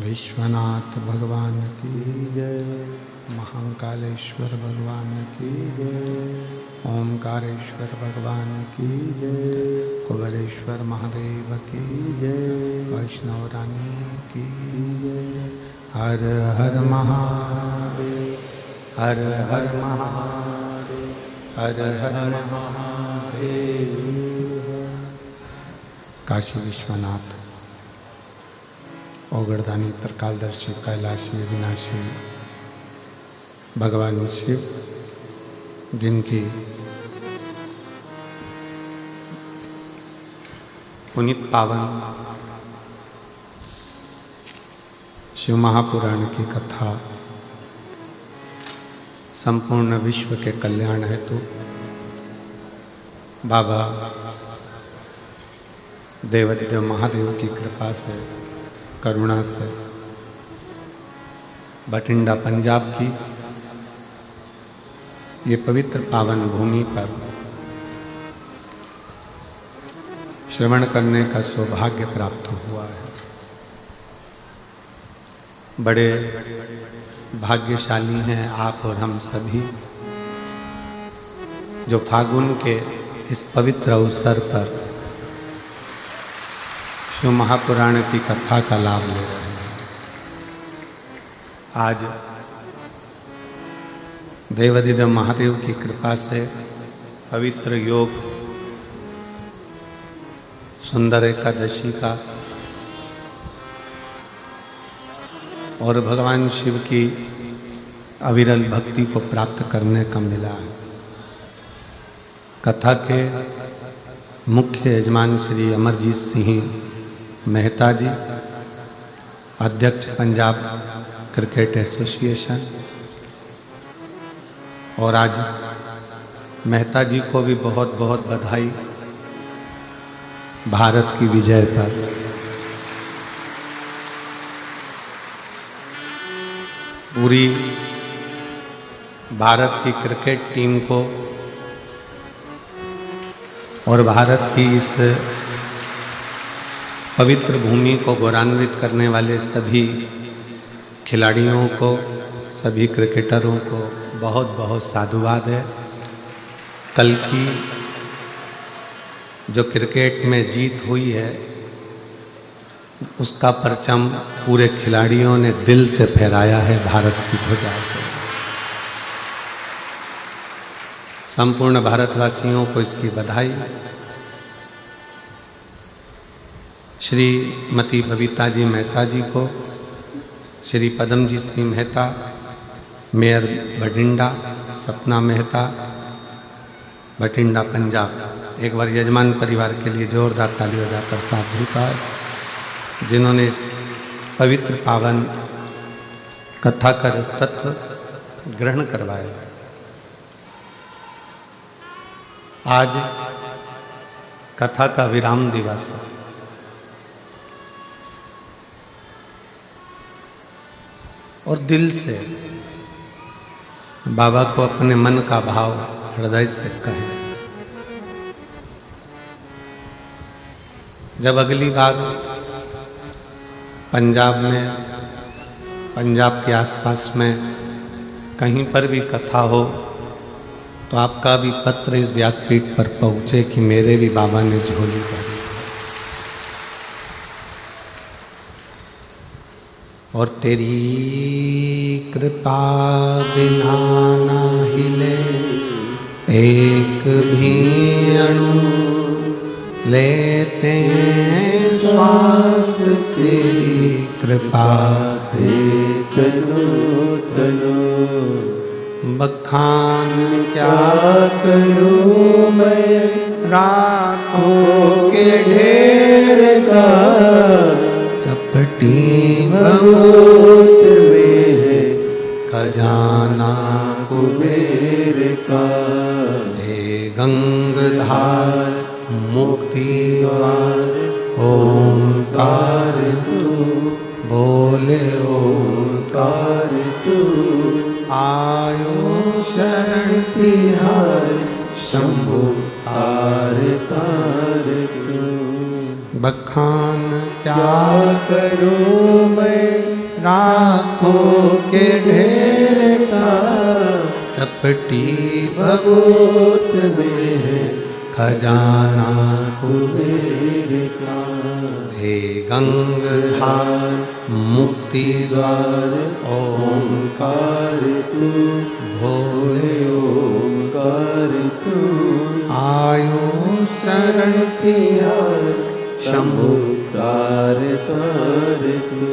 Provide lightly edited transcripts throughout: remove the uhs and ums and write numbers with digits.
विश्वनाथ भगवान की जय, महाकालेश्वर भगवान की जय, ओमकारेश्वर भगवान की जय, कुबेरेश्वर महादेव की जय, वैष्णव रानी की जय। हर हर महादेव, हर हर महादेव, हर हर महादेव। काशी विश्वनाथ ओगड़दानी त्रिकालदर्शी कैलाशी विनाशी भगवान शिव, जिनकी पुनीत पावन शिव महापुराण की कथा संपूर्ण विश्व के कल्याण हेतु बाबा देवाधिदेव महादेव की कृपा से, करुणा से बठिंडा पंजाब की ये पवित्र पावन भूमि पर श्रवण करने का सौभाग्य प्राप्त हुआ है। बड़े भाग्यशाली हैं आप और हम सभी, जो फागुन के इस पवित्र अवसर पर शिव महापुराण की कथा का लाभ ले रहे हैं। आज देवाधिदेव महादेव की कृपा से पवित्र योग सुंदर एकादशी का और भगवान शिव की अविरल भक्ति को प्राप्त करने का मिला है। कथा के मुख्य यजमान श्री अमरजीत सिंह मेहता जी, अध्यक्ष पंजाब क्रिकेट एसोसिएशन, और आज मेहता जी को भी बहुत बहुत बधाई भारत की विजय पर। पूरी भारत की क्रिकेट टीम को और भारत की इस पवित्र भूमि को गौरवान्वित करने वाले सभी खिलाड़ियों को, सभी क्रिकेटरों को बहुत बहुत साधुवाद है। कल की जो क्रिकेट में जीत हुई है उसका परचम पूरे खिलाड़ियों ने दिल से फहराया है भारत की ध्वजा को। संपूर्ण भारतवासियों को इसकी बधाई। श्रीमती बबीता जी मेहता जी को, श्री पदमजीत सिंह मेहता, मेयर बठिंडा सपना मेहता, बठिंडा पंजाब, एक बार यजमान परिवार के लिए जोरदार ताली बजाकर साथ होता है, जिन्होंने इस पवित्र पावन कथा का तत्व ग्रहण करवाया। आज कथा का विराम दिवस है। और दिल से बाबा को अपने मन का भाव हृदय से कहें। जब अगली बार पंजाब में, पंजाब के आसपास में कहीं पर भी कथा हो तो आपका भी पत्र इस व्यासपीठ पर पहुंचे कि मेरे भी बाबा ने झोली भरी। और तेरी कृपा बिना ना हिले एक भी अणु, लेते श्वास तेरी कृपा से तनो तनो। बखान क्या करूं मैं रातों के ढेर का, चपटी बहुत में है खजाना कुबेर का। हे गंगधार मुक्ति द्वार ओंकार तू, बोले ओंकार तू। आयो शरण तिहार शंभु तार तार तू। बखान क्या करूं मैं राखों के ढेर का, चपटी भगोत में है खजाना कुबेर का। हे गंगधार मुक्ति द्वार ओंकार तू, भोले ओंकार तू। आयो शरण तिहार शंभु तार तार तू।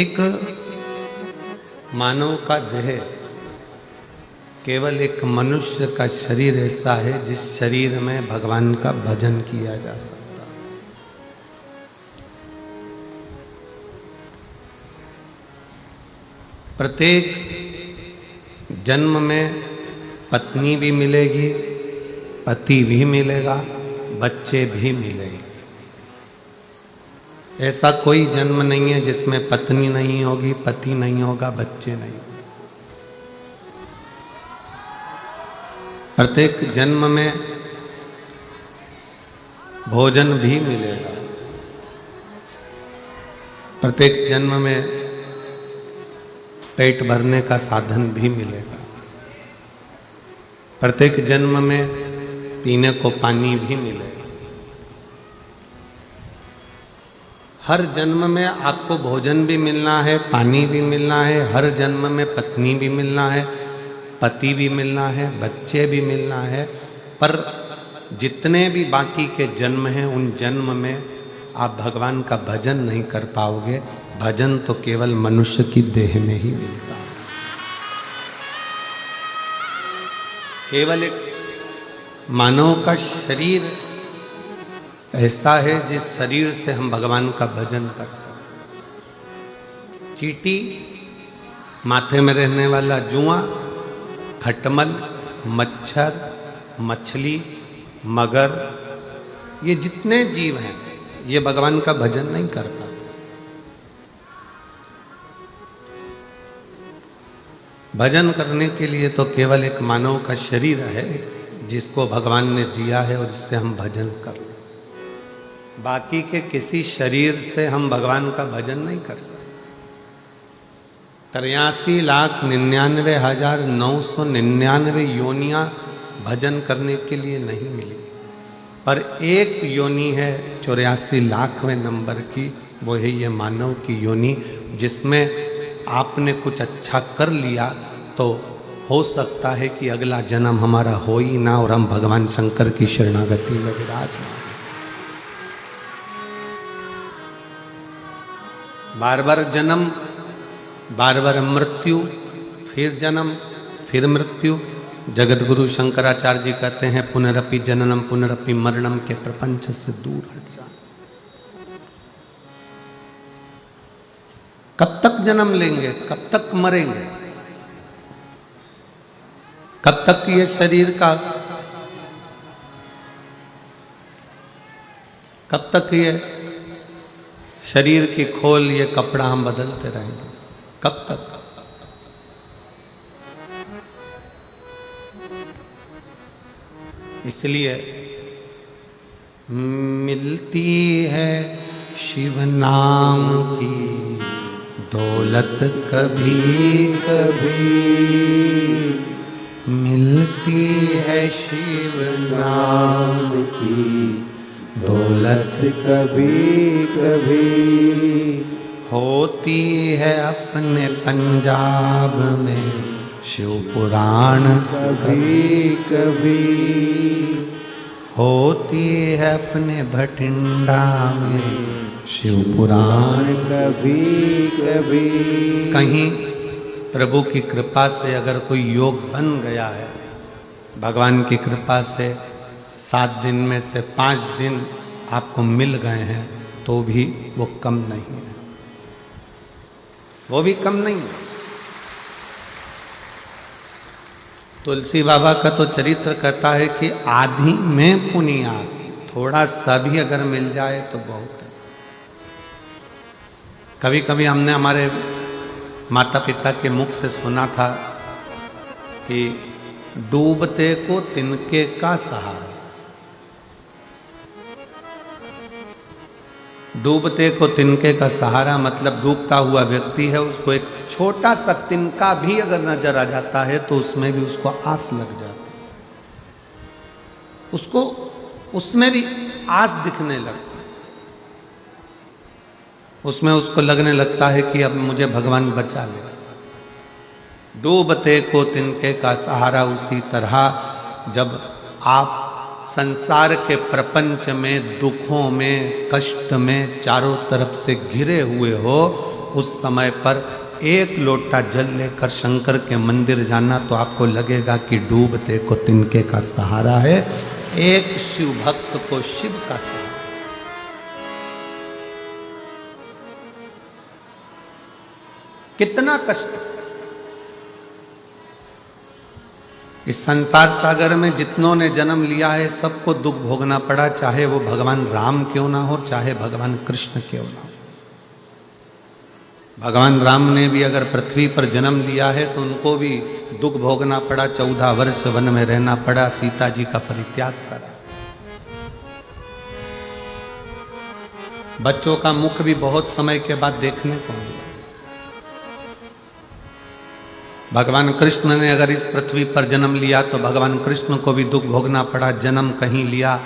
एक मानव का देह केवल एक मनुष्य का शरीर ऐसा है जिस शरीर में भगवान का भजन किया जा सकता। प्रत्येक जन्म में पत्नी भी मिलेगी, पति भी मिलेगा, बच्चे भी मिलेंगे। ऐसा कोई जन्म नहीं है जिसमें पत्नी नहीं होगी, पति नहीं होगा, बच्चे नहीं होंगे। प्रत्येक जन्म में भोजन भी मिलेगा, प्रत्येक जन्म में पेट भरने का साधन भी मिलेगा, प्रत्येक जन्म में पीने को पानी भी मिलेगा। हर जन्म में आपको भोजन भी मिलना है, पानी भी मिलना है, हर जन्म में पत्नी भी मिलना है, पति भी मिलना है, बच्चे भी मिलना है। पर जितने भी बाकी के जन्म हैं उन जन्म में आप भगवान का भजन नहीं कर पाओगे। भजन तो केवल मनुष्य की देह में ही मिलता है। केवल एक मानव का शरीर ऐसा है जिस शरीर से हम भगवान का भजन कर सकते। चींटी, माथे में रहने वाला जुआ, खटमल, मच्छर, मछली, मगर, ये जितने जीव हैं ये भगवान का भजन नहीं कर पाते। भजन करने के लिए तो केवल एक मानव का शरीर है जिसको भगवान ने दिया है और इससे हम भजन कर लें। बाकी के किसी शरीर से हम भगवान का भजन नहीं कर सकते। 83,99,999 योनियां भजन करने के लिए नहीं मिली, पर एक योनि है 84,00,000वें नंबर की, वो है ये मानव की योनि, जिसमें आपने कुछ अच्छा कर लिया तो हो सकता है कि अगला जन्म हमारा हो ही ना और हम भगवान शंकर की शरणागति में विराजमान। बार बार जन्म, बार बार मृत्यु, फिर जन्म, फिर मृत्यु। जगत गुरु शंकराचार्य जी कहते हैं पुनरपि जननम पुनरपि मरणम के प्रपंच से दूर हट जा। कब तक जन्म लेंगे, कब तक मरेंगे, कब तक ये शरीर का, कब तक ये शरीर की खोल, ये कपड़ा हम बदलते रहेंगे, कब तक? इसलिए मिलती है शिव नाम की दौलत कभी कभी, मिलती है शिव नाम की दौलत कभी कभी, होती है अपने पंजाब में शिव पुराण कभी कभी, होती है अपने भटिंडा में शिव पुराण कभी कभी। कहीं प्रभु की कृपा से अगर कोई योग बन गया है, भगवान की कृपा से 7 दिन में से 5 दिन आपको मिल गए हैं, तो भी वो कम नहीं है, वो भी कम नहीं है। तुलसी बाबा का तो चरित्र कहता है कि आधी में पुनिया, थोड़ा सा भी अगर मिल जाए तो बहुत है। कभी कभी हमने हमारे माता पिता के मुख से सुना था कि डूबते को तिनके का सहारा, डूबते को तिनके का सहारा मतलब डूबता हुआ व्यक्ति है, उसको एक छोटा सा तिनका भी अगर नजर आ जाता है तो उसमें भी उसको आस लग जाती है, उसको उसमें भी आस दिखने लगती, उसमें उसको लगने लगता है कि अब मुझे भगवान बचा ले। डूबते को तिनके का सहारा उसी तरह जब आप संसार के प्रपंच में, दुखों में, कष्ट में चारों तरफ से घिरे हुए हो, उस समय पर एक लोटा जल लेकर शंकर के मंदिर जाना तो आपको लगेगा कि डूबते को तिनके का सहारा है, एक शिव भक्त को शिव का सहारा। कितना कष्ट इस संसार सागर में जितनों ने जन्म लिया है सबको दुख भोगना पड़ा, चाहे वो भगवान राम क्यों ना हो, चाहे भगवान कृष्ण क्यों ना हो। भगवान राम ने भी अगर पृथ्वी पर जन्म लिया है तो उनको भी दुख भोगना पड़ा, 14 वर्ष वन में रहना पड़ा, सीता जी का परित्याग करा। बच्चों का मुख भी बहुत समय के बाद देखने को मिला। भगवान कृष्ण ने अगर इस पृथ्वी पर जन्म लिया तो भगवान कृष्ण को भी दुख भोगना पड़ा। जन्म कहीं लिया,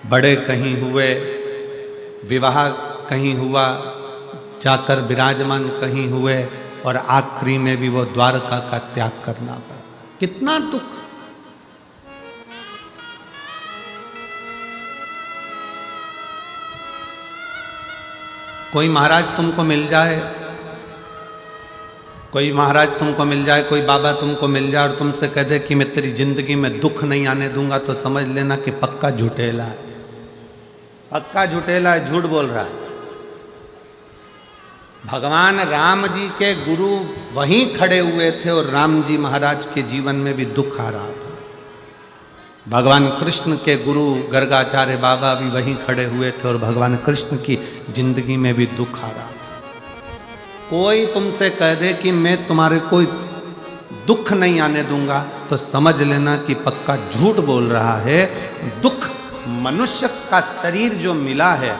बड़े कहीं हुए, विवाह कहीं हुआ, जाकर विराजमान कहीं हुए, और आखिरी में भी वो द्वारका का त्याग करना पड़ा। कितना दुख। कोई महाराज तुमको मिल जाए, कोई महाराज तुमको मिल जाए, कोई बाबा तुमको मिल जाए और तुमसे कह दे कि मैं तेरी जिंदगी में दुख नहीं आने दूंगा, तो समझ लेना कि पक्का झूठेला है, पक्का झूठेला है, झूठ बोल रहा है। भगवान राम जी के गुरु वहीं खड़े हुए थे और राम जी महाराज के जीवन में भी दुख आ रहा था। भगवान कृष्ण के गुरु गर्गाचार्य बाबा भी वहीं खड़े हुए थे और भगवान कृष्ण की जिंदगी में भी दुख आ रहा था। कोई तुमसे कह दे कि मैं तुम्हारे कोई दुख नहीं आने दूंगा, तो समझ लेना कि पक्का झूठ बोल रहा है। दुख मनुष्य का शरीर जो मिला है,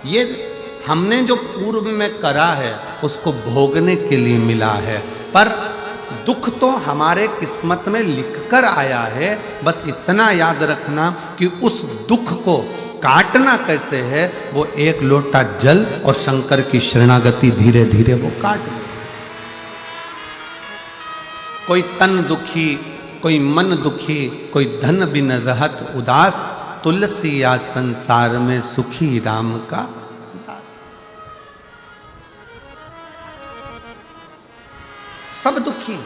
ये हमने जो पूर्व में करा है उसको भोगने के लिए मिला है, पर दुख तो हमारे किस्मत में लिखकर आया है। बस इतना याद रखना कि उस दुख को काटना कैसे है, वो एक लोटा जल और शंकर की शरणागति धीरे धीरे वो काट ले। कोई तन दुखी, कोई मन दुखी, कोई धन बिन रहत उदास, तुलसी या संसार में सुखी राम का दास। सब दुखी।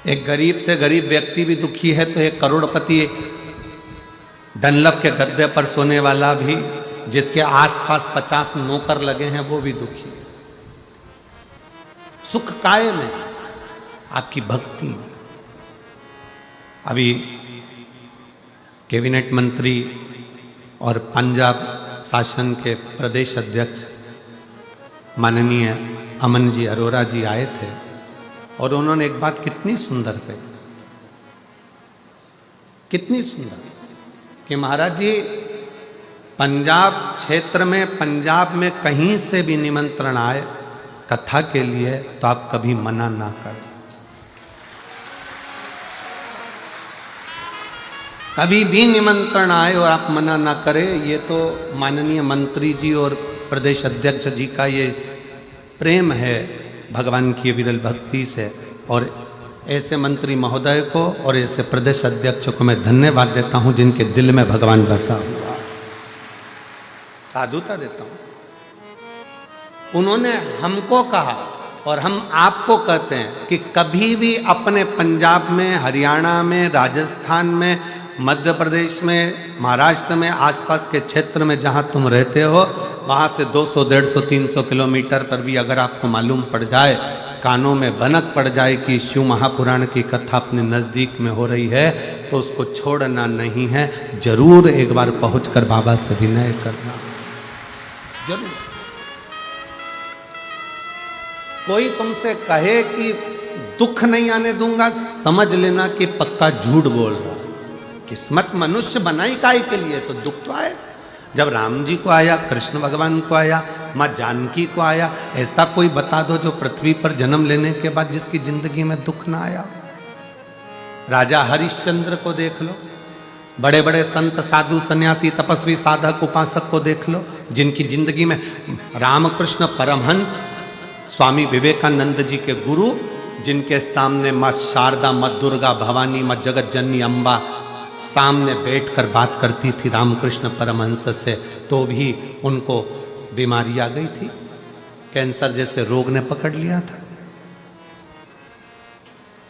एक गरीब से गरीब व्यक्ति भी दुखी है, तो एक करोड़पति डनलप के गद्दे पर सोने वाला भी, जिसके आसपास 50 नौकर लगे हैं, वो भी दुखी है। सुख काय में? आपकी भक्ति में। अभी कैबिनेट मंत्री और पंजाब शासन के प्रदेश अध्यक्ष माननीय अमन जी अरोड़ा जी आए थे और उन्होंने एक बात कितनी सुंदर कही, कितनी सुंदर, कि महाराज जी पंजाब क्षेत्र में, पंजाब में कहीं से भी निमंत्रण आए कथा के लिए तो आप कभी मना ना करें, कभी भी निमंत्रण आए और आप मना ना करें। ये तो माननीय मंत्री जी और प्रदेश अध्यक्ष जी का ये प्रेम है भगवान की विरल भक्ति से, और ऐसे मंत्री महोदय को और ऐसे प्रदेश अध्यक्ष को मैं धन्यवाद देता हूं जिनके दिल में भगवान बसा हुआ, साधुता देता हूं। उन्होंने हमको कहा और हम आपको कहते हैं कि कभी भी अपने पंजाब में, हरियाणा में, राजस्थान में, मध्य प्रदेश में, महाराष्ट्र में, आसपास के क्षेत्र में जहां तुम रहते हो, वहां से 200, 150, 300 किलोमीटर पर भी अगर आपको मालूम पड़ जाए, कानों में भनक पड़ जाए कि शिव महापुराण की कथा अपने नजदीक में हो रही है, तो उसको छोड़ना नहीं है, जरूर एक बार पहुंचकर बाबा से विनय करना, जरूर। कोई तुमसे कहे कि दुख नहीं आने दूंगा, समझ लेना कि पक्का झूठ बोल रहा। किस्मत मनुष्य बनाई काहे के लिए, तो दुख तो आए। जब राम जी को आया, कृष्ण भगवान को आया, माँ जानकी को आया, ऐसा कोई बता दो जो पृथ्वी पर जन्म लेने के बाद जिसकी जिंदगी में दुख ना आया। राजा हरिश्चंद्र को देख लो, बड़े बड़े संत, साधु, सन्यासी, तपस्वी, साधक, उपासक को देख लो, जिनकी जिंदगी में रामकृष्ण परमहंस, स्वामी विवेकानंद जी के गुरु, जिनके सामने माँ शारदा, माँ दुर्गा, भवानी, माँ जगत जननी अम्बा सामने बैठकर बात करती थी रामकृष्ण परमहंस से, तो भी उनको बीमारी आ गई थी, कैंसर जैसे रोग ने पकड़ लिया था।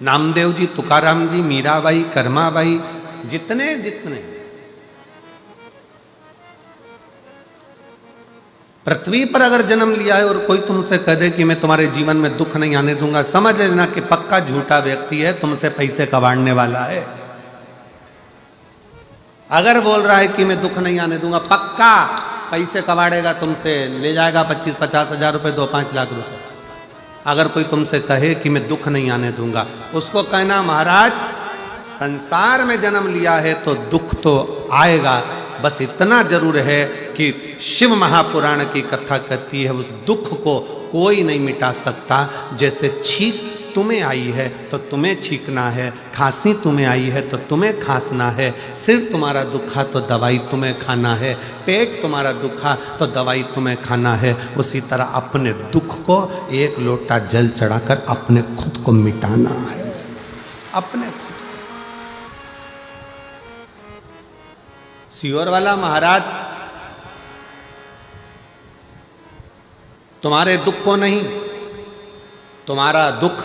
नामदेव जी, तुकाराम जी, मीराबाई, कर्माबाई, जितने जितने पृथ्वी पर अगर जन्म लिया है और कोई तुमसे कह दे कि मैं तुम्हारे जीवन में दुख नहीं आने दूंगा, समझ लेना कि पक्का झूठा व्यक्ति है, तुमसे पैसे कबाड़ने वाला है। अगर बोल रहा है कि मैं दुख नहीं आने दूंगा, पक्का पैसे कबाड़ेगा तुमसे, ले जाएगा 25-50 हजार रुपए, 2-5 लाख रुपए। अगर कोई तुमसे कहे कि मैं दुख नहीं आने दूंगा, उसको कहना महाराज संसार में जन्म लिया है तो दुख तो आएगा, बस इतना जरूर है कि शिव महापुराण की कथा कहती है उस दुख को कोई नहीं मिटा सकता। जैसे छींक तुम्हें आई है तो तुम्हें छींकना है, खांसी तुम्हें आई है तो तुम्हें खांसना है, सिर तुम्हारा दुखा तो दवाई तुम्हें खाना है, पेट तुम्हारा दुखा तो दवाई तुम्हें खाना है। उसी तरह अपने दुख को एक लोटा जल चढ़ाकर अपने खुद को मिटाना है, अपने खुद। सीहोर वाला महाराज तुम्हारे दुख को नहीं, तुम्हारा दुख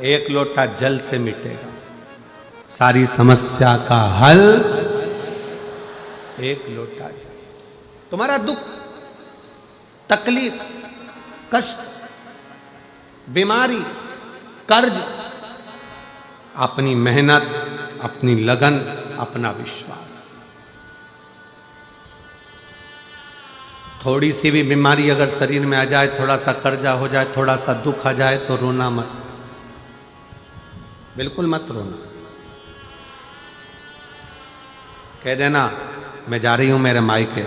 एक लोटा जल से मिटेगा। सारी समस्या का हल एक लोटा जल। तुम्हारा दुख, तकलीफ, कष्ट, बीमारी, कर्ज, अपनी मेहनत, अपनी लगन, अपना विश्वास। थोड़ी सी भी बीमारी अगर शरीर में आ जाए, थोड़ा सा कर्जा हो जाए, थोड़ा सा दुख आ जाए तो रोना मत, बिल्कुल मत रोना। कह देना मैं जा रही हूं मेरे मायके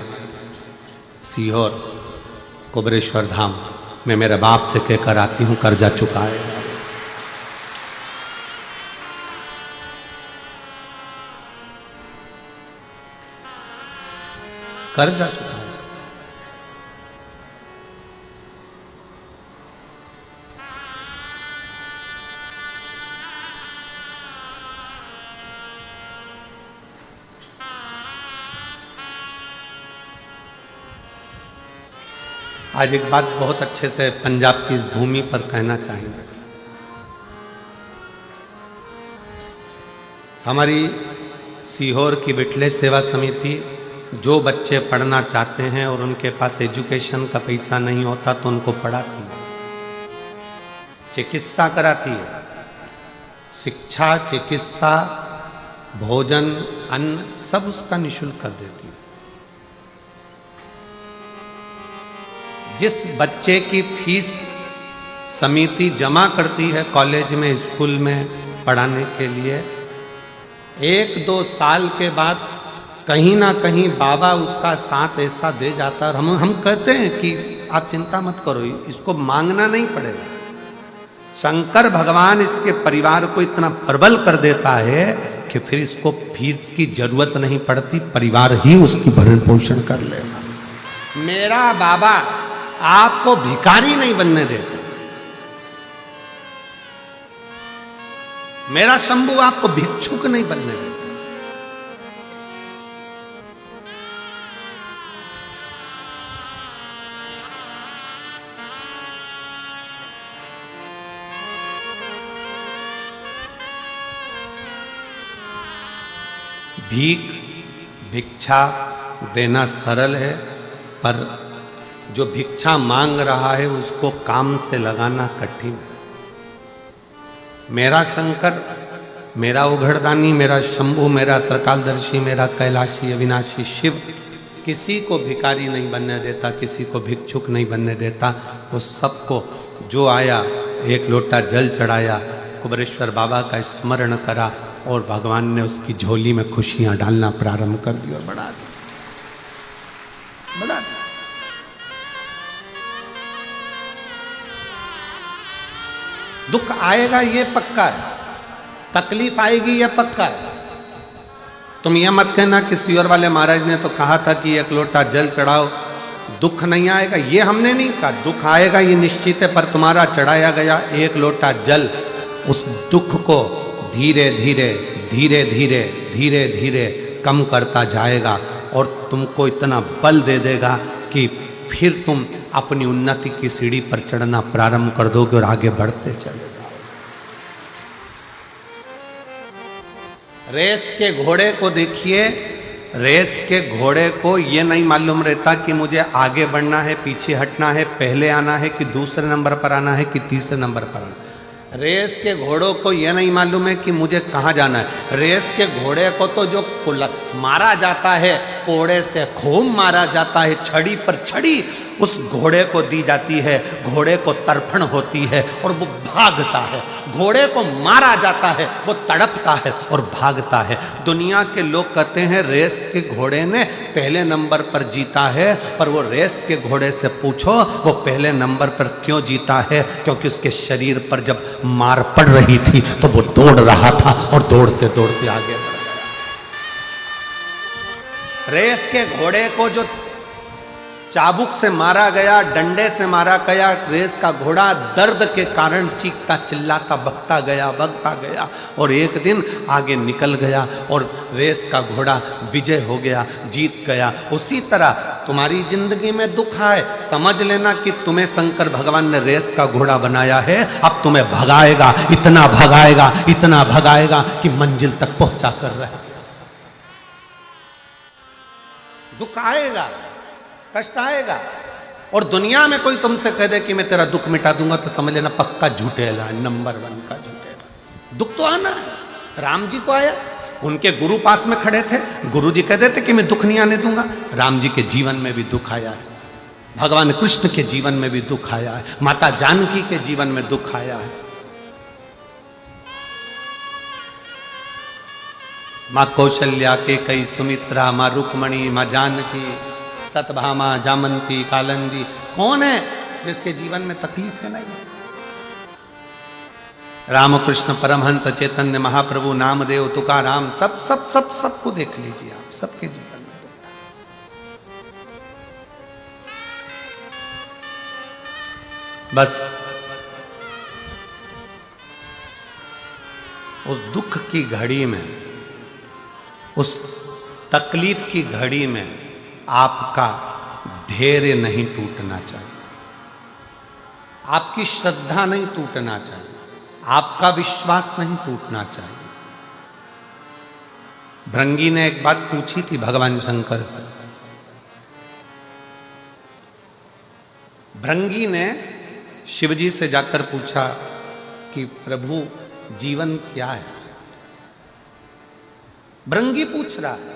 सीहोर कुबरेश्वर धाम, मैं मेरे बाप से कहकर आती हूं कर्जा चुकाएगा। कर्जा चुकाएगा। आज एक बात बहुत अच्छे से पंजाब की इस भूमि पर कहना चाहेंगे। हमारी सीहोर की बिटले सेवा समिति जो बच्चे पढ़ना चाहते हैं और उनके पास एजुकेशन का पैसा नहीं होता तो उनको पढ़ाती है, चिकित्सा कराती है। शिक्षा, चिकित्सा, भोजन, अन्न सब उसका निःशुल्क कर देती है। जिस बच्चे की फीस समिति जमा करती है कॉलेज में, स्कूल में पढ़ाने के लिए, 1-2 साल के बाद कहीं ना कहीं बाबा उसका साथ ऐसा दे जाता है। हम कहते हैं कि आप चिंता मत करो, इसको मांगना नहीं पड़ेगा। शंकर भगवान इसके परिवार को इतना प्रबल कर देता है कि फिर इसको फीस की जरूरत नहीं पड़ती, परिवार ही उसकी भरण पोषण कर लेगा। मेरा बाबा आपको भिखारी नहीं बनने देता, मेरा शंभू आपको भिक्षुक नहीं बनने देता। भिक्षा देना सरल है, पर जो भिक्षा मांग रहा है उसको काम से लगाना कठिन है। मेरा शंकर, मेरा उघड़दानी, मेरा शंभू, मेरा त्रिकालदर्शी, मेरा कैलाशी अविनाशी शिव किसी को भिखारी नहीं बनने देता, किसी को भिक्षुक नहीं बनने देता। वो सबको जो आया एक लोटा जल चढ़ाया, कुबरेश्वर बाबा का स्मरण करा और भगवान ने उसकी झोली में खुशियां डालना प्रारंभ कर दी और बढ़ा दी, बढ़ा दी। दुख आएगा ये पक्का है, तकलीफ आएगी ये पक्का है। तुम ये मत कहना कि सीहोर वाले महाराज ने तो कहा था कि एक लोटा जल चढ़ाओ, दुख नहीं आएगा। ये हमने नहीं कहा, दुख आएगा ये निश्चित है, पर तुम्हारा चढ़ाया गया एक लोटा जल उस दुख को धीरे धीरे धीरे धीरे धीरे धीरे कम करता जाएगा और तुमको इतना बल दे देगा कि फिर तुम अपनी उन्नति की सीढ़ी पर चढ़ना प्रारंभ कर दोगे और आगे बढ़ते चले जाओ। रेस के घोड़े को देखिए, रेस के घोड़े को ये नहीं मालूम रहता कि मुझे आगे बढ़ना है, पीछे हटना है, पहले आना है कि दूसरे नंबर पर आना है कि तीसरे नंबर पर आना है। रेस के घोड़ों को यह नहीं मालूम है कि मुझे कहाँ जाना है। रेस के घोड़े को तो जो मारा जाता है कोड़े से खूब मारा जाता है, छड़ी पर छड़ी उस घोड़े को दी जाती है, घोड़े को तर्पण होती है और वो भागता है। घोड़े को मारा जाता है, वो तड़पता है और भागता है। दुनिया के लोग कहते हैं रेस के घोड़े ने पहले नंबर पर जीता है, पर वो रेस के घोड़े से पूछो वो पहले नंबर पर क्यों जीता है, क्योंकि उसके शरीर पर जब मार पड़ रही थी तो वो दौड़ रहा था और दौड़ते दौड़ते आगे बढ़ गया। रेस के घोड़े को जो चाबुक से मारा गया, डंडे से मारा गया, रेस का घोड़ा दर्द के कारण चीखता चिल्लाता भगता गया और एक दिन आगे निकल गया और रेस का घोड़ा विजय हो गया, जीत गया। उसी तरह तुम्हारी जिंदगी में दुख आए, समझ लेना कि तुम्हें शंकर भगवान ने रेस का घोड़ा बनाया है। अब तुम्हें भगाएगा, इतना भगाएगा कि मंजिल तक पहुंचा कर रहे। दुख आएगा, कष्ट आएगा, और दुनिया में कोई तुमसे कह दे कि मैं तेरा दुख मिटा दूंगा तो समझ लेना पक्का झूठेला, नंबर 1 का झूठेला। दुख तो आना है। राम जी को आया, उनके गुरु पास में खड़े थे, गुरु जी कह देते कि मैं दुख नहीं आने दूंगा। राम जी के जीवन में भी दुख आया है, भगवान कृष्ण के जीवन में भी दुख आया है, माता जानकी के जीवन में दुख आया है। माँ कौशल्या के कई सुमित्रा, माँ रुक्मणी, माँ जानकी, सतभामा, जामंती, कालंदी, कौन है जिसके जीवन में तकलीफ है नहीं? रामकृष्ण परमहंस, चैतन्य महाप्रभु, नामदेव, तुकाराम, सबको देख लीजिए आप, सबके जीवन में दुख है। बस उस दुख की घड़ी में, उस तकलीफ की घड़ी में आपका धैर्य नहीं टूटना चाहिए, आपकी श्रद्धा नहीं टूटना चाहिए, आपका विश्वास नहीं टूटना चाहिए। भृंगी ने एक बात पूछी थी भगवान शंकर से। भृंगी ने शिवजी से जाकर पूछा कि प्रभु जीवन क्या है? भृंगी पूछ रहा है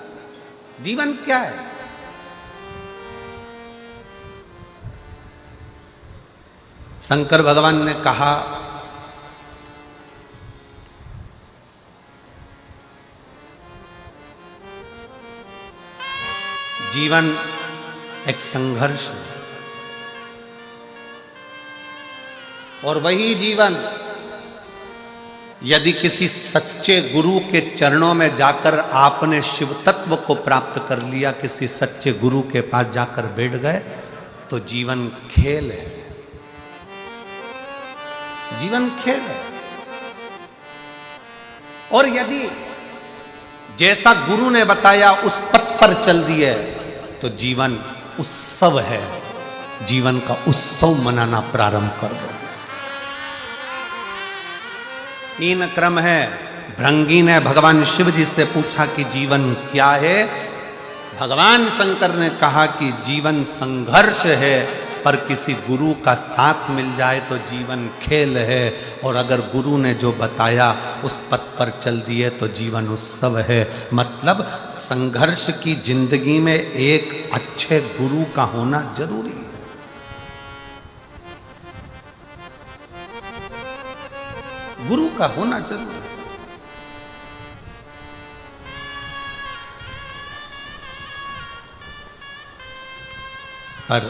जीवन क्या है? शंकर भगवान ने कहा जीवन एक संघर्ष है, और वही जीवन यदि किसी सच्चे गुरु के चरणों में जाकर आपने शिव तत्व को प्राप्त कर लिया, किसी सच्चे गुरु के पास जाकर बैठ गए, तो जीवन खेल है, जीवन खेल है। और यदि जैसा गुरु ने बताया उस पथ पर चल दिए तो जीवन उत्सव है, जीवन का उत्सव मनाना प्रारंभ कर दो। 3 क्रम है। भृंगी ने भगवान शिव जी से पूछा कि जीवन क्या है? भगवान शंकर ने कहा कि जीवन संघर्ष है, पर किसी गुरु का साथ मिल जाए तो जीवन खेल है, और अगर गुरु ने जो बताया उस पथ पर चल दिए तो जीवन उत्सव है। मतलब संघर्ष की जिंदगी में एक अच्छे गुरु का होना जरूरी है। गुरु का होना जरूरी है। पर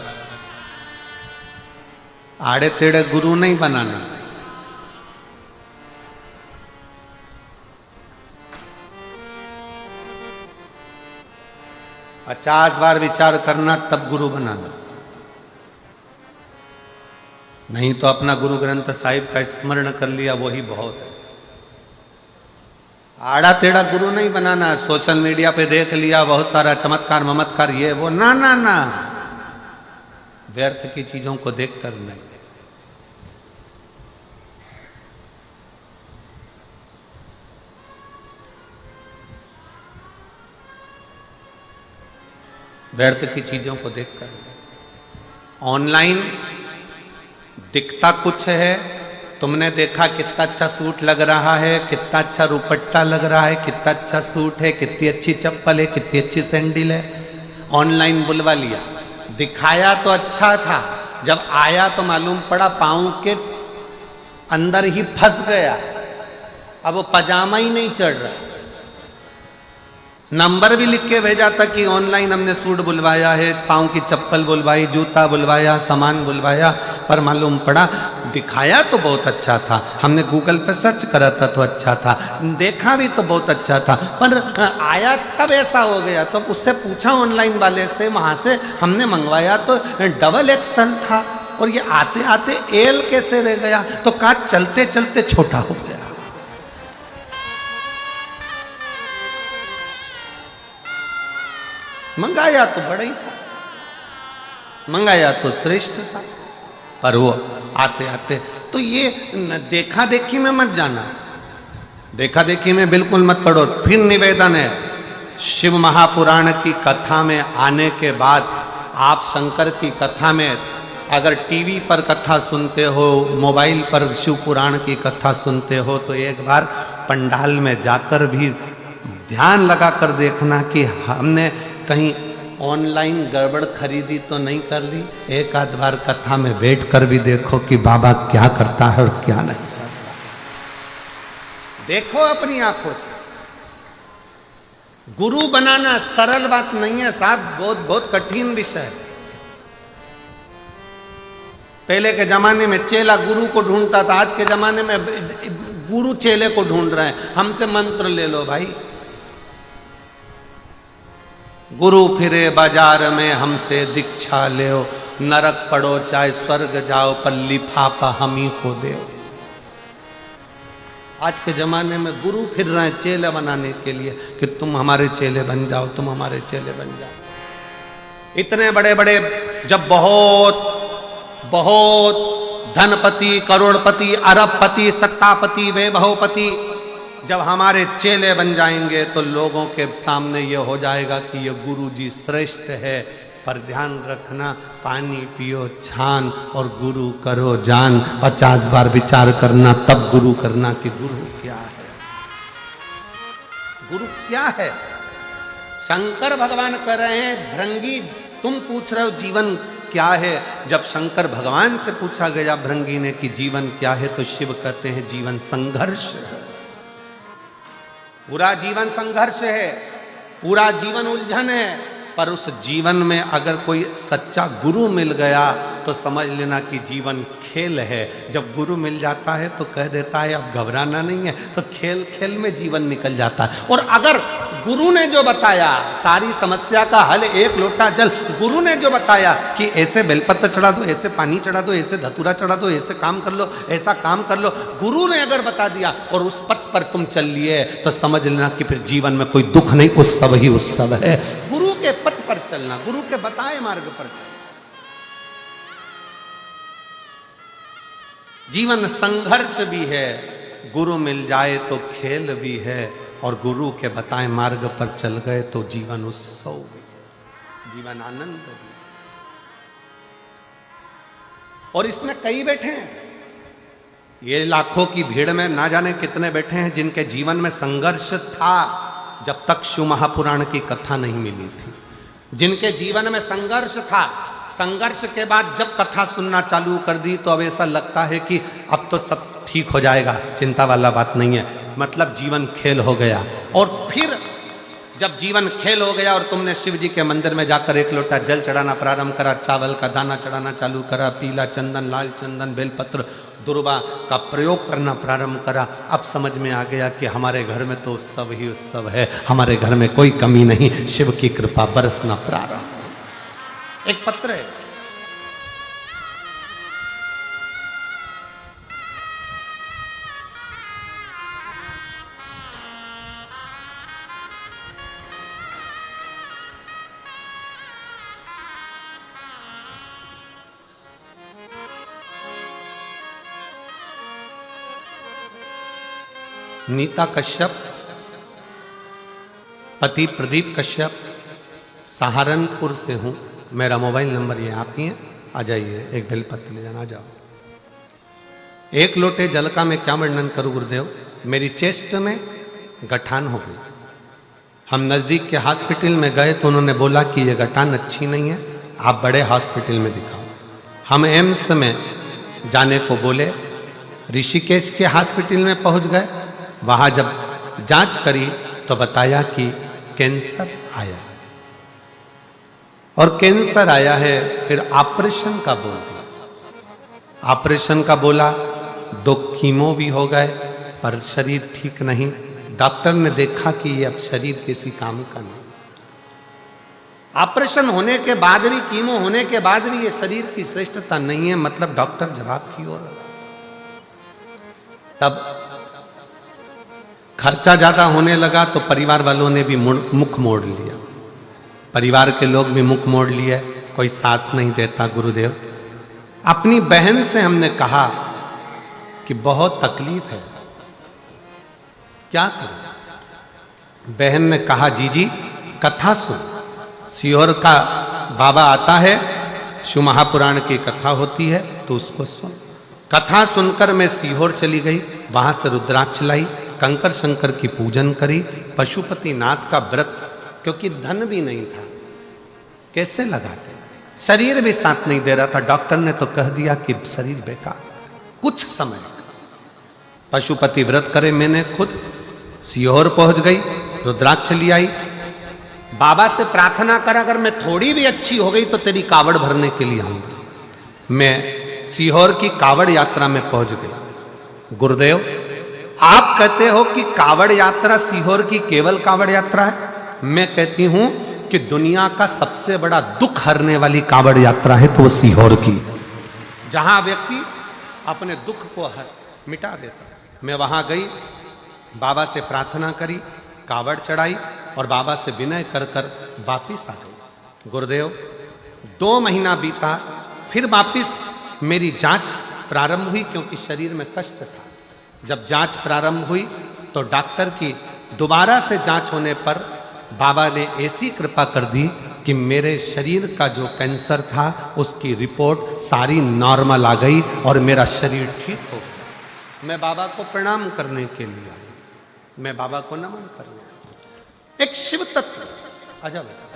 आड़े टेढ़े गुरु नहीं बनाना। पचास बार विचार करना तब गुरु बनाना, नहीं तो अपना गुरु ग्रंथ साहिब का स्मरण कर लिया वही बहुत है। आड़ा टेढ़ा गुरु नहीं बनाना। सोशल मीडिया पे देख लिया बहुत सारा चमत्कार ममत्कार ये वो, ना ना ना, व्यर्थ की चीजों को देखकर नहीं। व्यर्थ की चीजों को देखकर। ऑनलाइन दिखता कुछ है, तुमने देखा कितना अच्छा सूट लग रहा है, कितना अच्छा रुपट्टा लग रहा है, कितना अच्छा सूट है, कितनी अच्छी चप्पल है, कितनी अच्छी सैंडल है, ऑनलाइन बुलवा लिया, दिखाया तो अच्छा था, जब आया तो मालूम पड़ा पाँव के अंदर ही फंस गया। अब वो पजामा ही नहीं चढ़ रहा। नंबर भी लिख के भेजा था कि ऑनलाइन हमने सूट बुलवाया है, पाँव की चप्पल बुलवाई, जूता बुलवाया, सामान बुलवाया, पर मालूम पड़ा दिखाया तो बहुत अच्छा था, हमने गूगल पे सर्च करा था तो अच्छा था, देखा भी तो बहुत अच्छा था, पर आया तब ऐसा हो गया। तो उससे पूछा ऑनलाइन वाले से, वहां से हमने मंगवाया तो डबल एक्सल था और ये आते आते एल कैसे रह गया, तो कहा चलते चलते छोटा हो गया। मंगाया तो बड़ा ही था, मंगाया तो श्रेष्ठ था, पर वो आते आते तो ये देखा देखी में मत जाना, देखा देखी में बिल्कुल मत पढ़ो। फिर निवेदन है, शिव महापुराण की कथा में आने के बाद आप शंकर की कथा में अगर टीवी पर कथा सुनते हो, मोबाइल पर शिव पुराण की कथा सुनते हो, तो एक बार पंडाल में जाकर भी ध्यान लगाकर देखना कि हमने कहीं ऑनलाइन गड़बड़ खरीदी तो नहीं कर ली। एक आध बार कथा में बैठकर भी देखो कि बाबा क्या करता है और क्या नहीं करता, देखो अपनी आंखों से। गुरु बनाना सरल बात नहीं है साहब, बहुत बहुत कठिन विषय है। पहले के जमाने में चेला गुरु को ढूंढता था, आज के जमाने में गुरु चेले को ढूंढ रहे हैं। हमसे मंत्र ले लो भाई, गुरु फिरे बाजार में हमसे दीक्षा ले, नरक पड़ो चाहे स्वर्ग जाओ, पर लिफाफा हम ही को दे। आज के जमाने में गुरु फिर रहे हैं चेले बनाने के लिए कि तुम हमारे चेले बन जाओ, तुम हमारे चेले बन जाओ। इतने बड़े बड़े जब बहुत बहुत धनपति, करोड़पति, अरबपति, सत्तापति, वैभवपति जब हमारे चेले बन जाएंगे तो लोगों के सामने ये हो जाएगा कि ये गुरु जी श्रेष्ठ है। पर ध्यान रखना, पानी पियो छान और गुरु करो जान। 50 बार विचार करना तब गुरु करना कि गुरु क्या है, गुरु क्या है। शंकर भगवान कह रहे हैं भृंगी तुम पूछ रहे हो जीवन क्या है। जब शंकर भगवान से पूछा गया भृंगी ने कि जीवन क्या है, तो शिव कहते हैं जीवन संघर्ष है। पूरा जीवन संघर्ष है, पूरा जीवन उलझन है। पर उस जीवन में अगर कोई सच्चा गुरु मिल गया तो समझ लेना कि जीवन खेल है। जब गुरु मिल जाता है तो कह देता है अब घबराना नहीं है, तो खेल खेल में जीवन निकल जाता है। और अगर गुरु ने जो बताया सारी समस्या का हल, एक लोटा जल, गुरु ने जो बताया कि ऐसे बेलपत्र चढ़ा दो, ऐसे पानी चढ़ा दो, ऐसे धतूरा चढ़ा दो, ऐसे काम कर लो, ऐसा काम कर लो, गुरु ने अगर बता दिया और उस पथ पर तुम चल लिए तो समझ लेना कि फिर जीवन में कोई दुख नहीं, उत्सव ही उत्सव है। गुरु के पथ पर चलना, गुरु के बताए मार्ग पर चलना। जीवन संघर्ष भी है, गुरु मिल जाए तो खेल भी है, और गुरु के बताए मार्ग पर चल गए तो जीवन उत्सव भी, जीवन आनंद भी। और इसमें कई बैठे हैं, ये लाखों की भीड़ में ना जाने कितने बैठे हैं जिनके जीवन में संघर्ष था जब तक शिव महापुराण की कथा नहीं मिली थी, जिनके जीवन में संघर्ष था। संघर्ष के बाद जब कथा सुनना चालू कर दी तो अब ऐसा लगता है कि अब तो सब ठीक हो जाएगा, चिंता वाला बात नहीं है, मतलब जीवन खेल हो गया। और फिर जब जीवन खेल हो गया और तुमने शिव जी के मंदिर में जाकर एक लोटा जल चढ़ाना प्रारंभ करा, चावल का दाना चढ़ाना चालू करा, पीला चंदन, लाल चंदन, बेलपत्र, दुर्वा का प्रयोग करना प्रारंभ करा, अब समझ में आ गया कि हमारे घर में तो उत्सव ही उत्सव है, हमारे घर में कोई कमी नहीं, शिव की कृपा बरसना प्रारंभ। एक पत्र है, नीता कश्यप, पति प्रदीप कश्यप, सहारनपुर से हूँ, मेरा मोबाइल नंबर ये आपकी है, आ जाइए, एक बेलपत्र ले जाना, आ जाओ। एक लोटे जल का मैं क्या वर्णन करूँ गुरुदेव, मेरी चेस्ट में गठान हो गई, हम नज़दीक के हॉस्पिटल में गए तो उन्होंने बोला कि ये गठान अच्छी नहीं है, आप बड़े हॉस्पिटल में दिखाओ। हम एम्स में जाने को बोले, ऋषिकेश के हॉस्पिटल में पहुंच गए। वहां जब जांच करी तो बताया कि कैंसर आया, और कैंसर आया है। फिर ऑपरेशन का बोल दिया। ऑपरेशन का बोला, 2 कीमो भी हो गए पर शरीर ठीक नहीं। डॉक्टर ने देखा कि ये अब शरीर किसी काम का नहीं। ऑपरेशन होने के बाद भी, कीमो होने के बाद भी ये शरीर की श्रेष्ठता नहीं है, मतलब डॉक्टर जवाब की ओर। तब खर्चा ज्यादा होने लगा तो परिवार वालों ने भी मुख मोड़ लिया। परिवार के लोग भी मुख मोड़ लिए, कोई साथ नहीं देता। गुरुदेव, अपनी बहन से हमने कहा कि बहुत तकलीफ है, क्या करें? बहन ने कहा, जीजी कथा सुन, सीहोर का बाबा आता है, शिव महापुराण की कथा होती है तो उसको सुन। कथा सुनकर मैं सीहोर चली गई, वहां से रुद्राक्ष लाई, कंकर शंकर की पूजन करी, पशुपति नाथ का व्रत, क्योंकि धन भी नहीं था, कैसे लगाते, शरीर भी साथ नहीं दे रहा था। डॉक्टर ने तो कह दिया कि शरीर बेकार। कुछ समय पशुपति व्रत करे, मैंने खुद सीहोर पहुंच गई, रुद्राक्ष ले आई, बाबा से प्रार्थना कर, अगर मैं थोड़ी भी अच्छी हो गई तो तेरी कावड़ भरने के लिए आऊंगा। मैं सीहोर की कावड़ यात्रा में पहुंच गई। गुरुदेव, आप कहते हो कि कावड़ यात्रा सीहोर की केवल कावड़ यात्रा है, मैं कहती हूं कि दुनिया का सबसे बड़ा दुख हरने वाली कावड़ यात्रा है तो वो सीहोर की, जहां व्यक्ति अपने दुख को मिटा देता। मैं वहां गई, बाबा से प्रार्थना करी, कावड़ चढ़ाई और बाबा से विनय कर कर वापिस आ गई। गुरुदेव, 2 महीना बीता, फिर वापिस मेरी जांच प्रारंभ हुई, क्योंकि शरीर में कष्ट था। जब जांच प्रारंभ हुई तो डॉक्टर की दोबारा से जांच होने पर बाबा ने ऐसी कृपा कर दी कि मेरे शरीर का जो कैंसर था उसकी रिपोर्ट सारी नॉर्मल आ गई और मेरा शरीर ठीक हो गया। मैं बाबा को प्रणाम करने के लिए आई, मैं बाबा को नमन करने। एक शिव तत्व अजब है।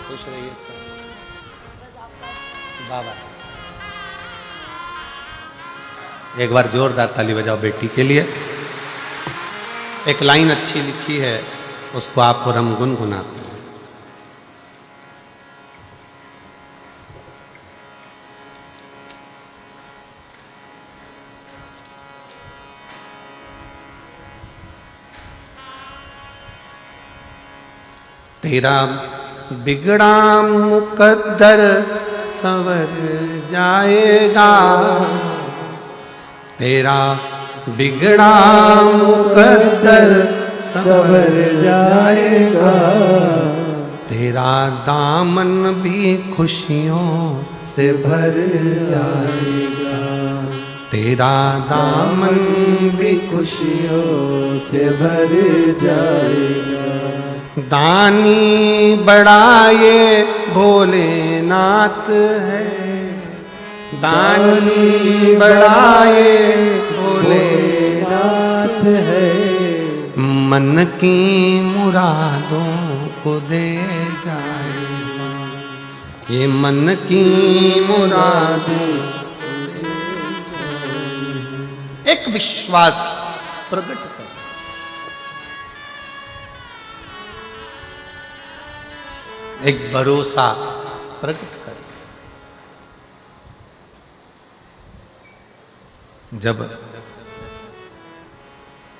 खुश रहिए सर। बाबा, एक बार जोरदार ताली बजाओ बेटी के लिए। एक लाइन अच्छी लिखी है, उसको आप और हम गुनगुनाते हैं। तेरा बिगड़ा मुकद्दर संवर जाएगा, तेरा बिगड़ा मुकद्दर संवर जाएगा, तेरा दामन भी खुशियों से भर जाएगा, तेरा दामन भी खुशियों से भर जाएगा। दानी बड़ा ये भोलेनाथ है, दानी बड़ा ये भोलेनाथ है, मन की मुरादों को दे जाएगा, ये मन की मुरादें दे जाएगा। एक विश्वास प्रकट कर, एक भरोसा प्रकट कर। जब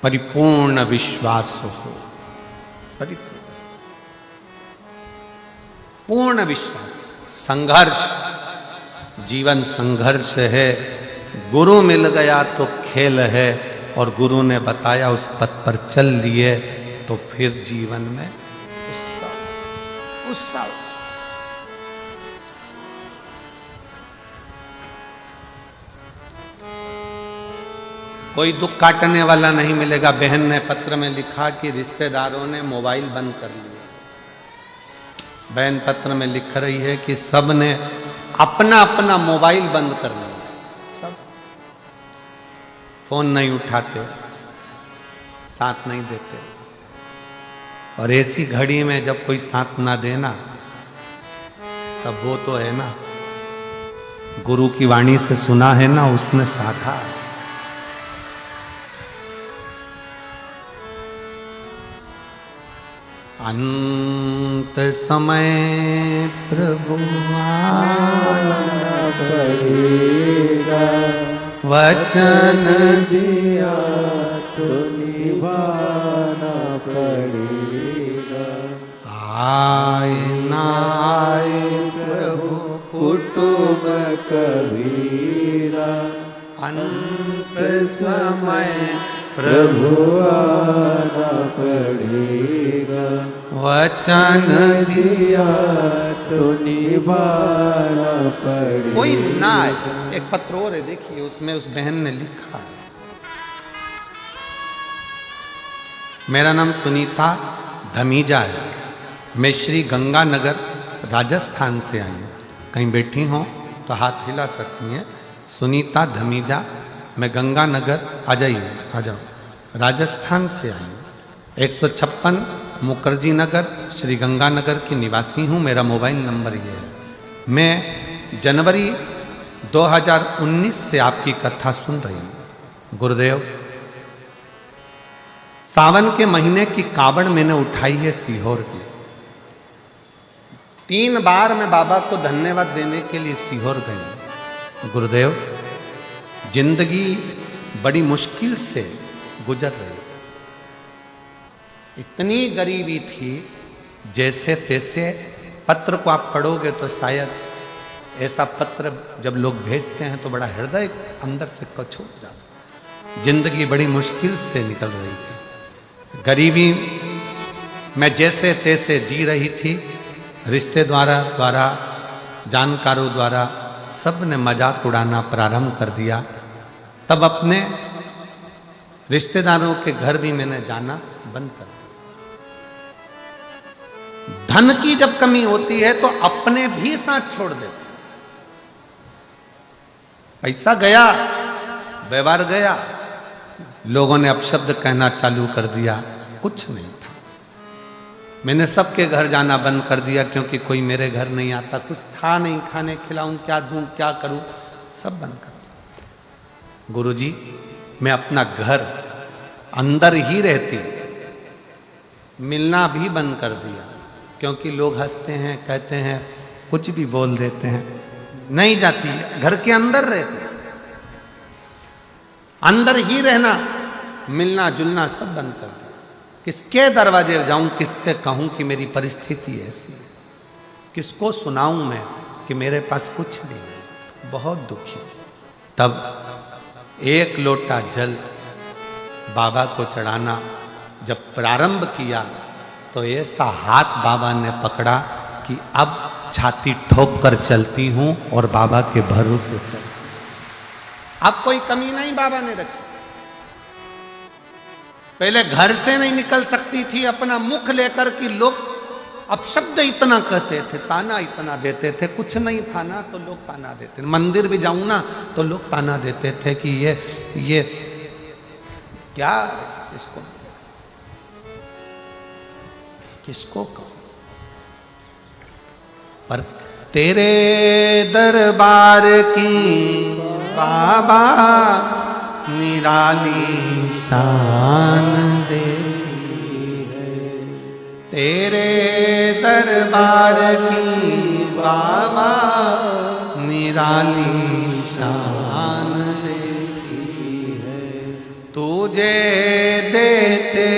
परिपूर्ण विश्वास हो, पूर्ण विश्वास, संघर्ष, जीवन संघर्ष है। गुरु मिल गया तो खेल है, और गुरु ने बताया उस पथ पर चल लिए तो फिर जीवन में उत्साह। कोई दुख काटने वाला नहीं मिलेगा। बहन ने पत्र में लिखा कि रिश्तेदारों ने मोबाइल बंद कर लिया। बहन पत्र में लिख रही है कि सब ने अपना अपना मोबाइल बंद कर लिया, सब फोन नहीं उठाते, साथ नहीं देते। और ऐसी घड़ी में जब कोई साथ ना देना, तब वो तो है ना, गुरु की वाणी से सुना है ना, उसने साधा। अंत समय प्रभु आना पड़ेगा, वचन दिया तो निभाना पड़ेगा। आए ना आए प्रभु कुटुंब कबीरा, अंत समय प्रभु आना पड़ेगा, वचन दिया तो निभाना पड़ेगा। कोई ना आए। एक पत्र और है, देखिए, उसमें उस बहन ने लिखा है, मेरा नाम सुनीता धमीजा है, मैं श्री गंगानगर राजस्थान से आई हूँ। कहीं बैठी हो तो हाथ हिला सकती हैं। सुनीता धमीजा, मैं गंगानगर, आ जाइए, आ जाओ, राजस्थान से आई हूँ। 156 मुखर्जी नगर, श्री गंगानगर की निवासी हूँ। मेरा मोबाइल नंबर ये है। मैं जनवरी 2019 से आपकी कथा सुन रही हूँ। गुरुदेव, सावन के महीने की कावड़ मैंने उठाई है सीहोर की। 3 बार मैं बाबा को धन्यवाद देने के लिए सीहोर गई। गुरुदेव, जिंदगी बड़ी मुश्किल से गुजर रही थी, इतनी गरीबी थी, जैसे तैसे। पत्र को आप पढ़ोगे तो शायद ऐसा पत्र जब लोग भेजते हैं तो बड़ा हृदय अंदर से कछूट जाता। जिंदगी बड़ी मुश्किल से निकल रही थी, गरीबी में जैसे तैसे जी रही थी। रिश्ते द्वारा जानकारों द्वारा सब ने मजाक उड़ाना प्रारंभ कर दिया। तब अपने रिश्तेदारों के घर भी मैंने जाना बंद कर दिया। धन की जब कमी होती है तो अपने भी साथ छोड़ देते। पैसा गया, व्यवहार गया, लोगों ने अपशब्द कहना चालू कर दिया, कुछ नहीं था। मैंने सबके घर जाना बंद कर दिया, क्योंकि कोई मेरे घर नहीं आता। कुछ था नहीं, खाने खिलाऊं, क्या दूं, क्या करूं, सब बंद कर दिया। गुरुजी, मैं अपना घर अंदर ही रहती, मिलना भी बंद कर दिया, क्योंकि लोग हंसते हैं, कहते हैं, कुछ भी बोल देते हैं। नहीं जाती, घर के अंदर रहती, अंदर ही रहना, मिलना जुलना सब बंद कर दिया। किसके दरवाजे जाऊं, किससे कहूं कि मेरी परिस्थिति ऐसी है, किसको सुनाऊं मैं कि मेरे पास कुछ भी नहीं, बहुत दुखी। तब एक लोटा जल बाबा को चढ़ाना जब प्रारंभ किया तो ऐसा हाथ बाबा ने पकड़ा कि अब छाती ठोक कर चलती हूं और बाबा के भरोसे चलती। अब कोई कमी नहीं बाबा ने रखी। पहले घर से नहीं निकल सकती थी अपना मुख लेकर कि लोग अपशब्द इतना कहते थे, ताना इतना देते थे। कुछ नहीं था ना तो लोग ताना देते। मंदिर भी जाऊं ना तो लोग ताना देते थे कि ये क्या, इसको किसको कहो। पर तेरे दरबार की बाबा निराली शान देखी है, तेरे दरबार की बाबा निराली शान देखी है। तुझे देते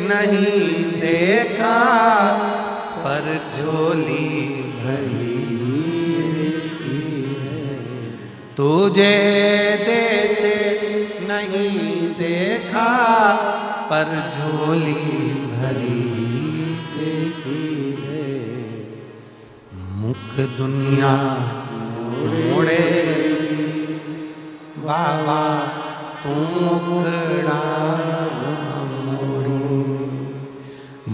नहीं देखा पर झोली भरी है, तुझे देते नहीं देखा पर झोली भरी देखी है। मुख दुनिया मोड़े बाबा तू मुखड़ा मोड़ी,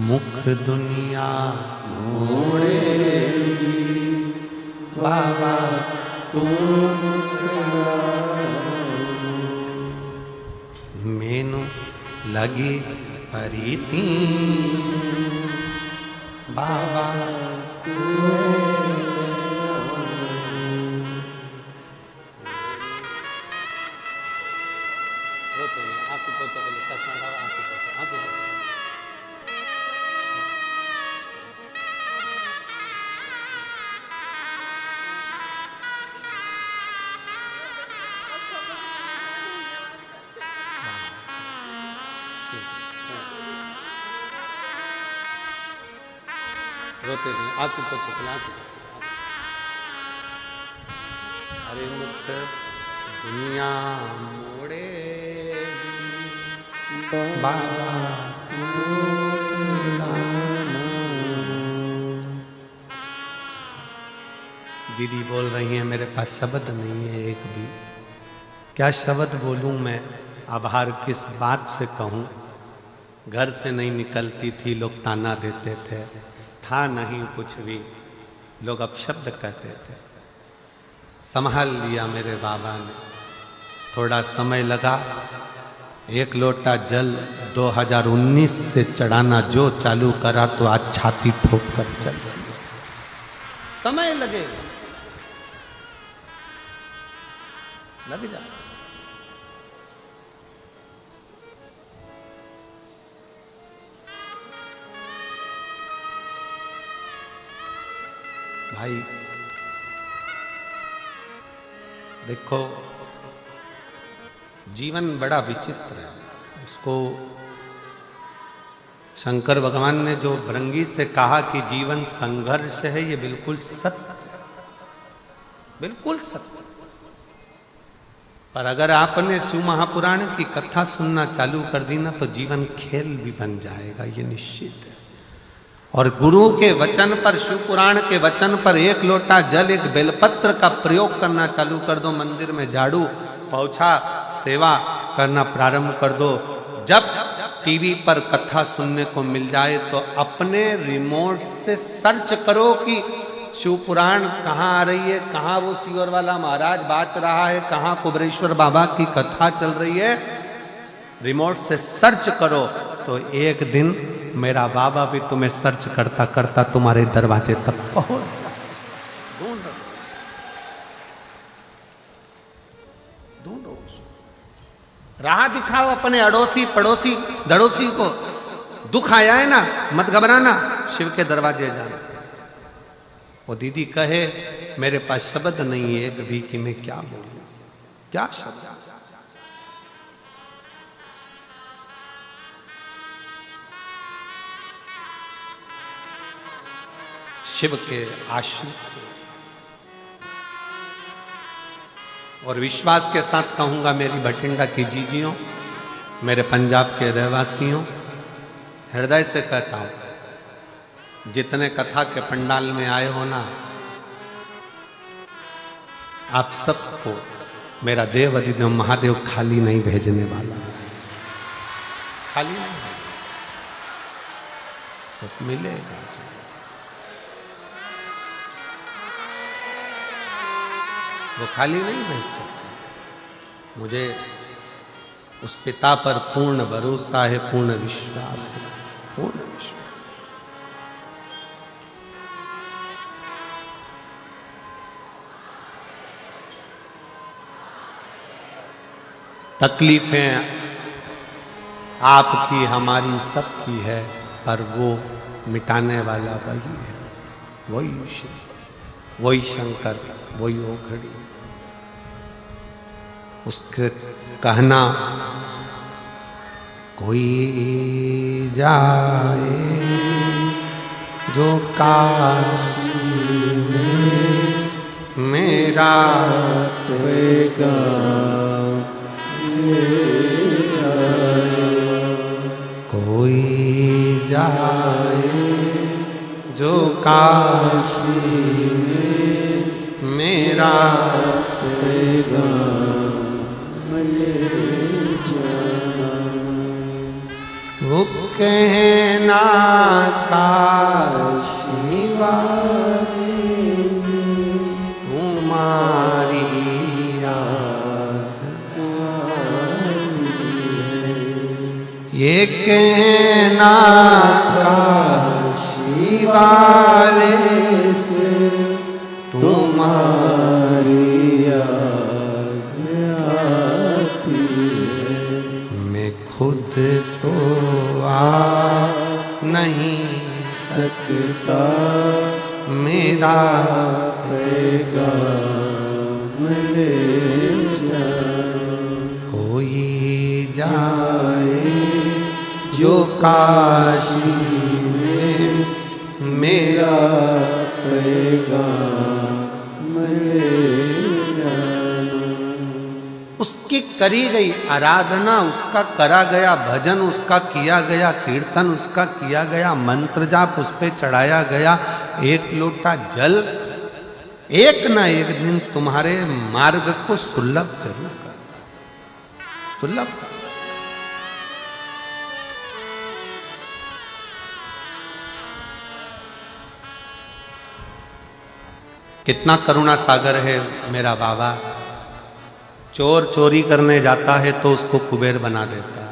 मुख दुनिया मोड़ेगी बाबा तू मुखड़ा। मैनू लगी परीती बाबा रोते नहीं, आंसू पोछो, आंसू। अरे मुख दुनिया मोड़े बाबा। दीदी बोल रही है मेरे पास शब्द नहीं है एक भी, क्या शब्द बोलूं मैं, आभार किस बात से कहूं। घर से नहीं निकलती थी, लोग ताना देते थे, था नहीं कुछ भी, लोग अपशब्द कहते थे। संभाल लिया मेरे बाबा ने, थोड़ा समय लगा। एक लोटा जल 2019 से चढ़ाना जो चालू करा तो आज छाती ठोक कर चल रही। समय लगेगा, लग जा। भाई देखो, जीवन बड़ा विचित्र है। इसको शंकर भगवान ने जो भृंगी से कहा कि जीवन संघर्ष है, ये बिल्कुल सत्य, बिल्कुल सत्य। पर अगर आपने शिव महापुराण की कथा सुनना चालू कर दी ना, तो जीवन खेल भी बन जाएगा, ये निश्चित है। और गुरु के वचन पर, शिव पुराण के वचन पर एक लोटा जल, एक बेलपत्र का प्रयोग करना चालू कर दो। मंदिर में झाड़ू पोछा सेवा करना प्रारंभ कर दो। जब टीवी पर कथा सुनने को मिल जाए तो अपने रिमोट से सर्च करो कि शिव पुराण कहाँ आ रही है, कहाँ वो सियोर वाला महाराज बाच रहा है, कहाँ कुबरेश्वर बाबा की कथा चल रही है। रिमोट से सर्च करो तो एक दिन मेरा बाबा भी तुम्हें सर्च करता करता तुम्हारे दरवाजे तक पहुंच जाए। ढूंढो उसको, राह दिखाओ अपने अड़ोसी पड़ोसी दड़ोसी को। दुख आया है ना, मत घबराना, शिव के दरवाजे जाना। वो दीदी कहे मेरे पास शब्द नहीं है एक भी कि मैं क्या बोलूं, क्या शब्द। शिव के आश्रित और विश्वास के साथ कहूंगा, मेरी भटिंडा की जीजियों, मेरे पंजाब के रहवासियों, हृदय से कहता हूं, जितने कथा के पंडाल में आए हो ना, आप सबको मेरा देव अधिदेव महादेव खाली नहीं भेजने वाला, खाली नहीं, तो मिलेगा। वो खाली नहीं भेज सकते। मुझे उस पिता पर पूर्ण भरोसा है, पूर्ण विश्वास है, पूर्ण विश्वास। तकलीफें आपकी हमारी सबकी है, पर वो मिटाने वाला वही है, वही शिव, वही शंकर, वही ओघड़ी। उसके कहना कोई जाए जो काशी में मेरा होएगा, कोई जाए जो काशी में मेरा होएगा। तो कहना काशी वाले से तुम्हारी याद ये कहना काशी वाले से तुम्हारी याद आती है। मैं खुद तो आ नहीं सकता मेरा पैगाम ले जा। कोई जाए जो काशी में मेरा पैगाम ले जा। उसकी करी गई आराधना, उसका करा गया भजन, उसका किया गया कीर्तन, उसका किया गया मंत्र जाप, उस पे चढ़ाया गया एक लोटा जल एक ना एक दिन तुम्हारे मार्ग को सुलभ जरूर करता, सुलभ। कितना करुणा सागर है मेरा बाबा। चोर चोरी करने जाता है तो उसको कुबेर बना देता है।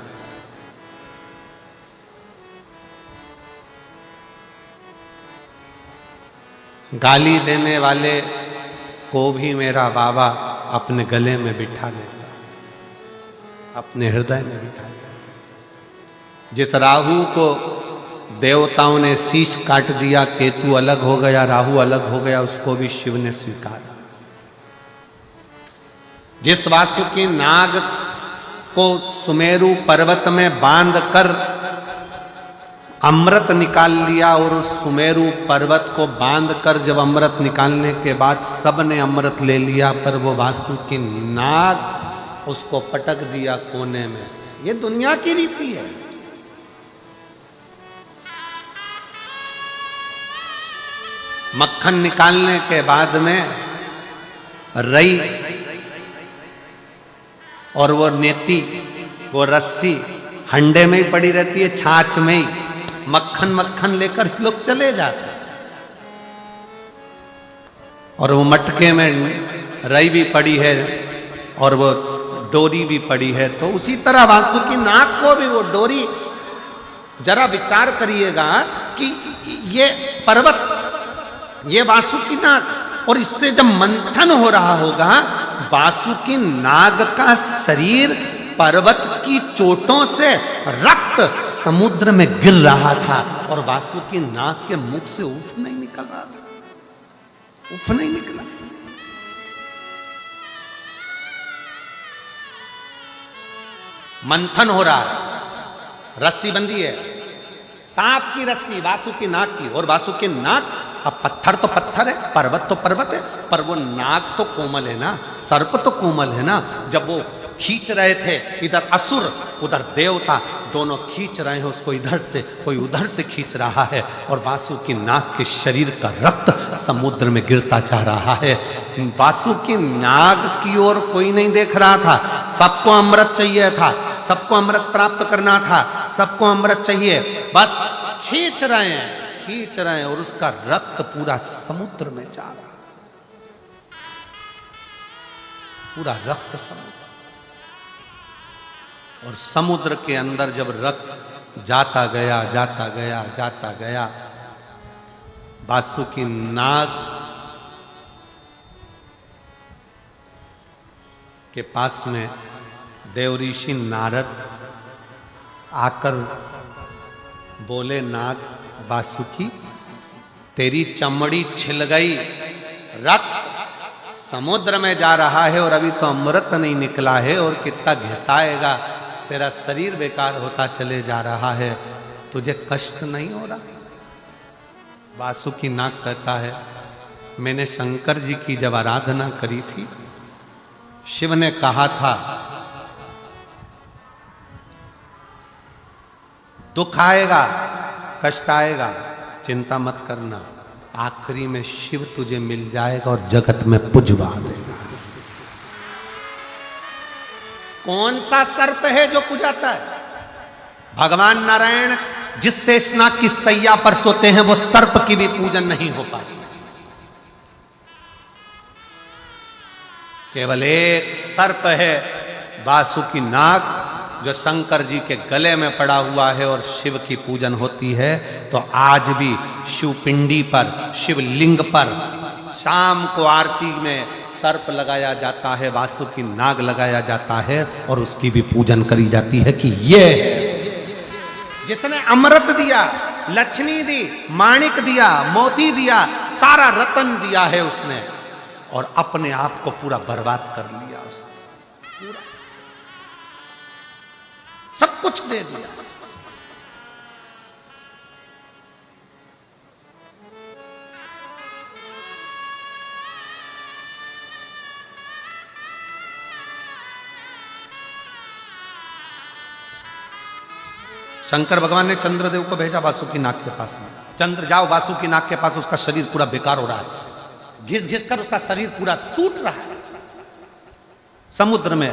गाली देने वाले को भी मेरा बाबा अपने गले में बिठा लेता, अपने हृदय में बिठा लेता। जिस राहु को देवताओं ने शीश काट दिया, केतु अलग हो गया, राहु अलग हो गया, उसको भी शिव ने स्वीकारा। जिस वासुकी नाग को सुमेरु पर्वत में बांध कर अमृत निकाल लिया, और उस सुमेरु पर्वत को बांध कर जब अमृत निकालने के बाद सबने अमृत ले लिया, पर वो वासुकी नाग उसको पटक दिया कोने में। ये दुनिया की रीति है। मक्खन निकालने के बाद में रई और वो नेती, वो रस्सी हंडे में ही पड़ी रहती है, छाछ में ही। मक्खन मक्खन लेकर लोग चले जाते, और वो मटके में रई भी पड़ी है और वो डोरी भी पड़ी है। तो उसी तरह वासुकी नाग को भी वो डोरी, जरा विचार करिएगा कि ये पर्वत, ये वासुकी नाग, और इससे जब मंथन हो रहा होगा, वासुकी नाग का शरीर पर्वत की चोटों से रक्त समुद्र में गिर रहा था, और वासुकी नाग के मुख से उफ नहीं निकल रहा था, उफ नहीं निकला। मंथन हो रहा है, रस्सी बंधी है, सांप की रस्सी वासुकी नाग की, और वासुकी नाग, अब पत्थर तो पत्थर है, पर्वत तो पर्वत है, पर वो नाग तो कोमल है ना, सर्प तो कोमल है ना। जब वो खींच रहे थे, इधर असुर उधर देवता, दोनों खींच रहे हैं उसको, इधर से कोई उधर से खींच रहा है, और वासुकी नाग के शरीर का रक्त समुद्र में गिरता जा रहा है। वासुकी नाग की ओर कोई नहीं देख रहा था, सबको अमृत चाहिए था, सबको अमृत प्राप्त करना था, सबको अमृत चाहिए, बस खींच रहे हैं, खींच रहे हैं, और उसका रक्त पूरा समुद्र में जा रहा, पूरा रक्त समुद्र। और समुद्र के अंदर जब रक्त जाता गया, जाता गया, जाता गया, वासुकी नाग के पास में देवऋषि नारद आकर बोले, नाग वासुकी, तेरी चमड़ी छिल गई, रक्त समुद्र में जा रहा है, और अभी तो अमृत नहीं निकला है, और कितना घिसाएगा, तेरा शरीर बेकार होता चले जा रहा है, तुझे कष्ट नहीं हो रहा? वासुकी नाग कहता है, मैंने शंकर जी की जब आराधना करी थी, शिव ने कहा था दुख आएगा, कष्ट आएगा, चिंता मत करना, आखिरी में शिव तुझे मिल जाएगा और जगत में पुजवा देगा। कौन सा सर्प है जो पुजाता है? भगवान नारायण जिस शेषनाग की सैया पर सोते हैं वो सर्प की भी पूजन नहीं हो पाती। केवल एक सर्प है वासुकी नाग जो शंकर जी के गले में पड़ा हुआ है और शिव की पूजन होती है। तो आज भी शिवपिंडी पर, शिवलिंग पर शाम को आरती में सर्प लगाया जाता है, वासुकी नाग लगाया जाता है और उसकी भी पूजन करी जाती है कि ये जिसने अमृत दिया, लक्ष्मी दी, माणिक दिया, मोती दिया, सारा रतन दिया है उसने और अपने आप को पूरा बर्बाद कर लिया उसने, पूरा सब कुछ दे दिया। शंकर भगवान ने चंद्रदेव को भेजा वासुकी नाग के पास में, चंद्र जाओ वासुकी नाग के पास, उसका शरीर पूरा बेकार हो रहा है, घिस घिस कर उसका शरीर पूरा टूट रहा है, समुद्र में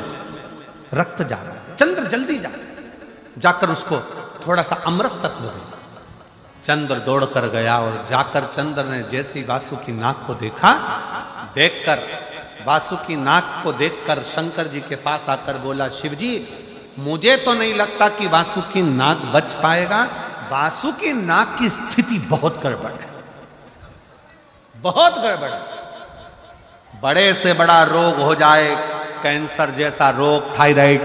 रक्त जा रहा है, चंद्र जल्दी जा, जाकर उसको थोड़ा सा अमृत तत्व दे। चंद्र दौड़ कर गया और जाकर चंद्र ने जैसे ही वासुकी नाग को देखा, देखकर वासुकी नाग को देखकर शंकर जी के पास आकर बोला, शिव जी मुझे तो नहीं लगता कि वासुकी नाग बच पाएगा, वासुकी नाग की स्थिति बहुत गड़बड़ है, बहुत गड़बड़ है, बड़े से बड़ा रोग हो जाए, कैंसर जैसा रोग, थायराइड,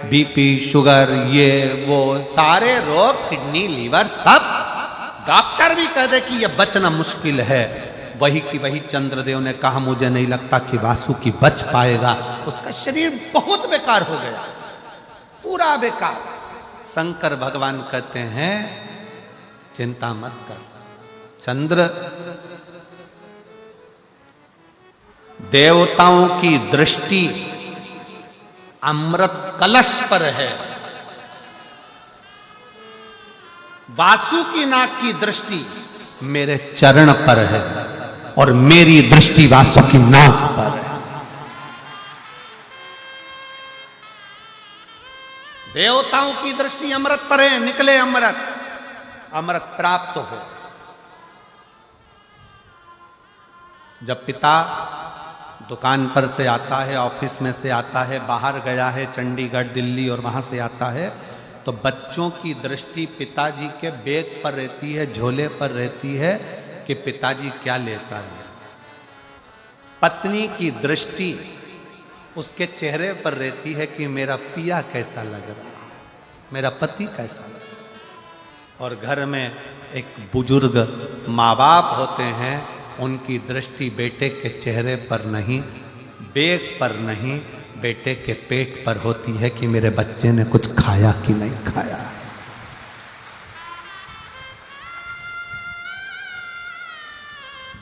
बीपी, शुगर, ये वो सारे रोग, किडनी, लीवर, सब डॉक्टर भी कह दे कि ये बचना मुश्किल है। वही की वही चंद्रदेव ने कहा मुझे नहीं लगता कि वासुकी बच पाएगा, उसका शरीर बहुत बेकार हो गया, पूरा बेकार। शंकर भगवान कहते हैं चिंता मत कर चंद्र, देवताओं की दृष्टि अमृत कलश पर है, वासुकी नाग की दृष्टि मेरे चरण पर है और मेरी दृष्टि वासुकी नाग पर है। देवताओं की दृष्टि अमृत पर है, निकले अमृत, अमृत प्राप्त हो। जब पिता दुकान पर से आता है, ऑफिस में से आता है, बाहर गया है चंडीगढ़, दिल्ली और वहां से आता है, तो बच्चों की दृष्टि पिताजी के बैग पर रहती है, झोले पर रहती है कि पिताजी क्या लेकर आए। पत्नी की दृष्टि उसके चेहरे पर रहती है कि मेरा पिया कैसा लग रहा, मेरा पति कैसा लग रहा। और घर में एक बुजुर्ग माँ बाप होते हैं, उनकी दृष्टि बेटे के चेहरे पर नहीं, बैग पर नहीं, बेटे के पेट पर होती है कि मेरे बच्चे ने कुछ खाया कि नहीं खाया।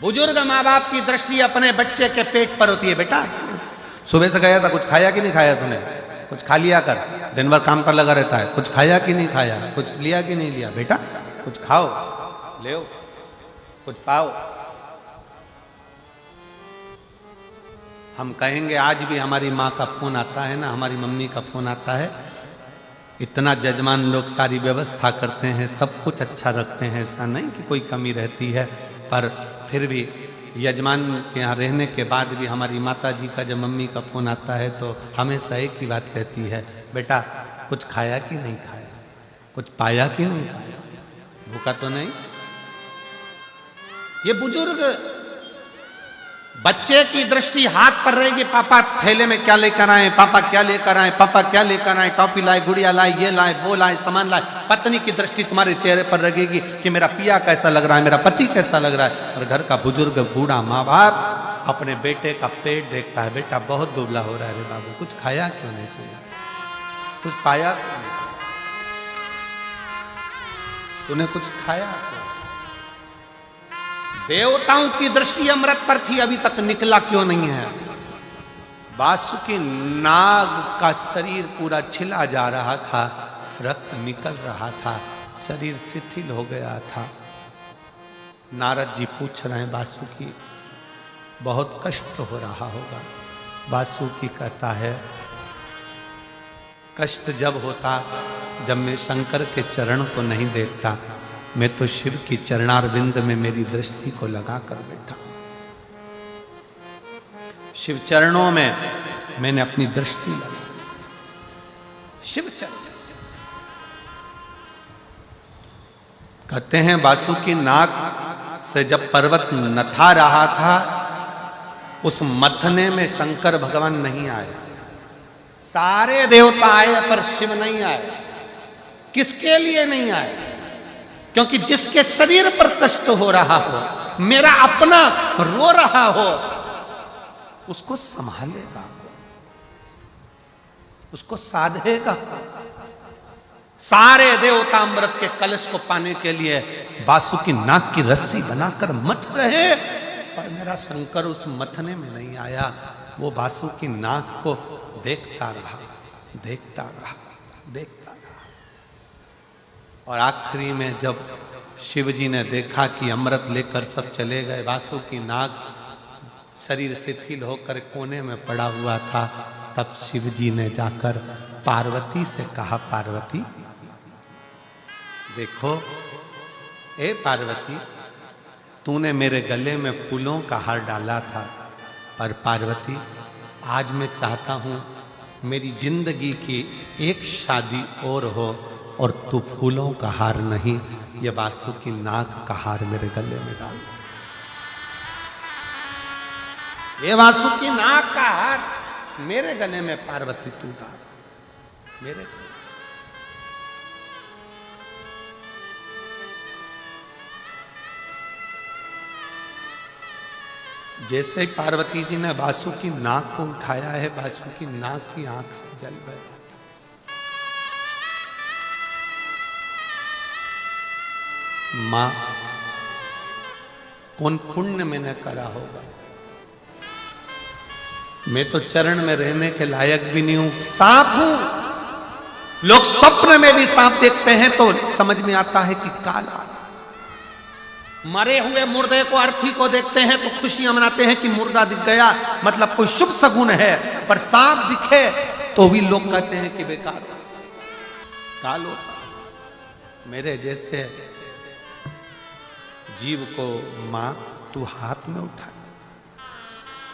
बुजुर्ग माँ बाप की दृष्टि अपने बच्चे के पेट पर होती है। बेटा सुबह से गया था, कुछ खाया कि नहीं खाया तूने, कुछ खा लिया कर, दिन भर काम पर लगा रहता है, कुछ खाया कि नहीं खाया, कुछ लिया कि नहीं लिया, बेटा कुछ खाओ, ले कुछ पाओ। हम कहेंगे आज भी हमारी माँ का फोन आता है ना, हमारी मम्मी का फोन आता है, इतना जजमान लोग सारी व्यवस्था करते हैं, सब कुछ अच्छा रखते हैं, ऐसा नहीं कि कोई कमी रहती है, पर फिर भी यजमान के यहाँ रहने के बाद भी हमारी माता जी का जब मम्मी का फोन आता है तो हमेशा एक ही बात कहती है, बेटा कुछ खाया कि नहीं खाया, कुछ पाया कि नहीं पाया, भूखा तो नहीं। ये बुजुर्ग बच्चे की दृष्टि हाथ पर रहेगी, पापा थैले में क्या लेकर आए, पापा क्या लेकर आए, पापा क्या लेकर आए, टॉफी लाए, गुड़िया लाए, ये लाए, वो लाए, सामान लाए। पत्नी की दृष्टि तुम्हारे चेहरे पर रहेगी कि मेरा पिया कैसा लग रहा है, मेरा पति कैसा लग रहा है। और घर का बुजुर्ग बूढ़ा माँ बाप अपने बेटे का पेट देखता है, बेटा बहुत दुबला हो रहा है रे बाबू, कुछ खाया क्यों नहीं, कुछ पाया क्यों नहीं, तूने कुछ खाया। देवताओं की दृष्टि अमृत पर थी, अभी तक निकला क्यों नहीं है। वासुकी नाग का शरीर पूरा छिला जा रहा था, रक्त निकल रहा था, शरीर शिथिल हो गया था। नारद जी पूछ रहे हैं वासुकी बहुत कष्ट हो रहा होगा। वासुकी कहता है कष्ट जब होता जब मैं शंकर के चरण को नहीं देखता। मैं तो शिव की चरणारविंद में मेरी दृष्टि को लगा कर बैठा। शिव चरणों में मैंने अपनी दृष्टि लगा। शिव चरण कहते हैं वासुकी नाग से जब पर्वत नथा रहा था, उस मथने में शंकर भगवान नहीं आए। सारे देवता आए पर शिव नहीं आए। किसके लिए नहीं आए? क्योंकि जिसके शरीर पर कष्ट हो रहा हो, मेरा अपना रो रहा हो, उसको संभालेगा, उसको साधेगा। सारे देवता अमृत के कलश को पाने के लिए वासुकी नाग की रस्सी बनाकर मथ रहे, पर मेरा शंकर उस मथने में नहीं आया। वो वासुकी नाग को देखता रहा, देखता रहा, देखता रहा। और आखिरी में जब शिव जी ने देखा कि अमृत लेकर सब चले गए, वासुकी नाग शरीर शिथिल होकर कोने में पड़ा हुआ था, तब शिव जी ने जाकर पार्वती से कहा, पार्वती देखो, ए पार्वती, तूने मेरे गले में फूलों का हार डाला था, पर पार्वती आज मैं चाहता हूं मेरी जिंदगी की एक शादी और हो और तू फूलों का हार नहीं, ये वासुकी नाग का हार मेरे गले में डाल। ये वासुकी नाग का हार मेरे गले में पार्वती तू डाल, मेरे गले। जैसे ही पार्वती जी ने वासुकी नाग को उठाया है, वासुकी नाग की आंख से जल गया। मां, कौन पुण्य मैंने करा होगा? मैं तो चरण में रहने के लायक भी नहीं हूं, सांप हूं। लोग स्वप्न में भी सांप देखते हैं तो समझ में आता है कि काला। मरे हुए मुर्दे को, अर्थी को देखते हैं तो खुशियां मनाते हैं कि मुर्दा दिख गया, मतलब कोई शुभ सगुन है। पर सांप दिखे तो भी लोग कहते हैं कि बेकार, काल होता। मेरे जैसे जीव को मां तू हाथ में उठा,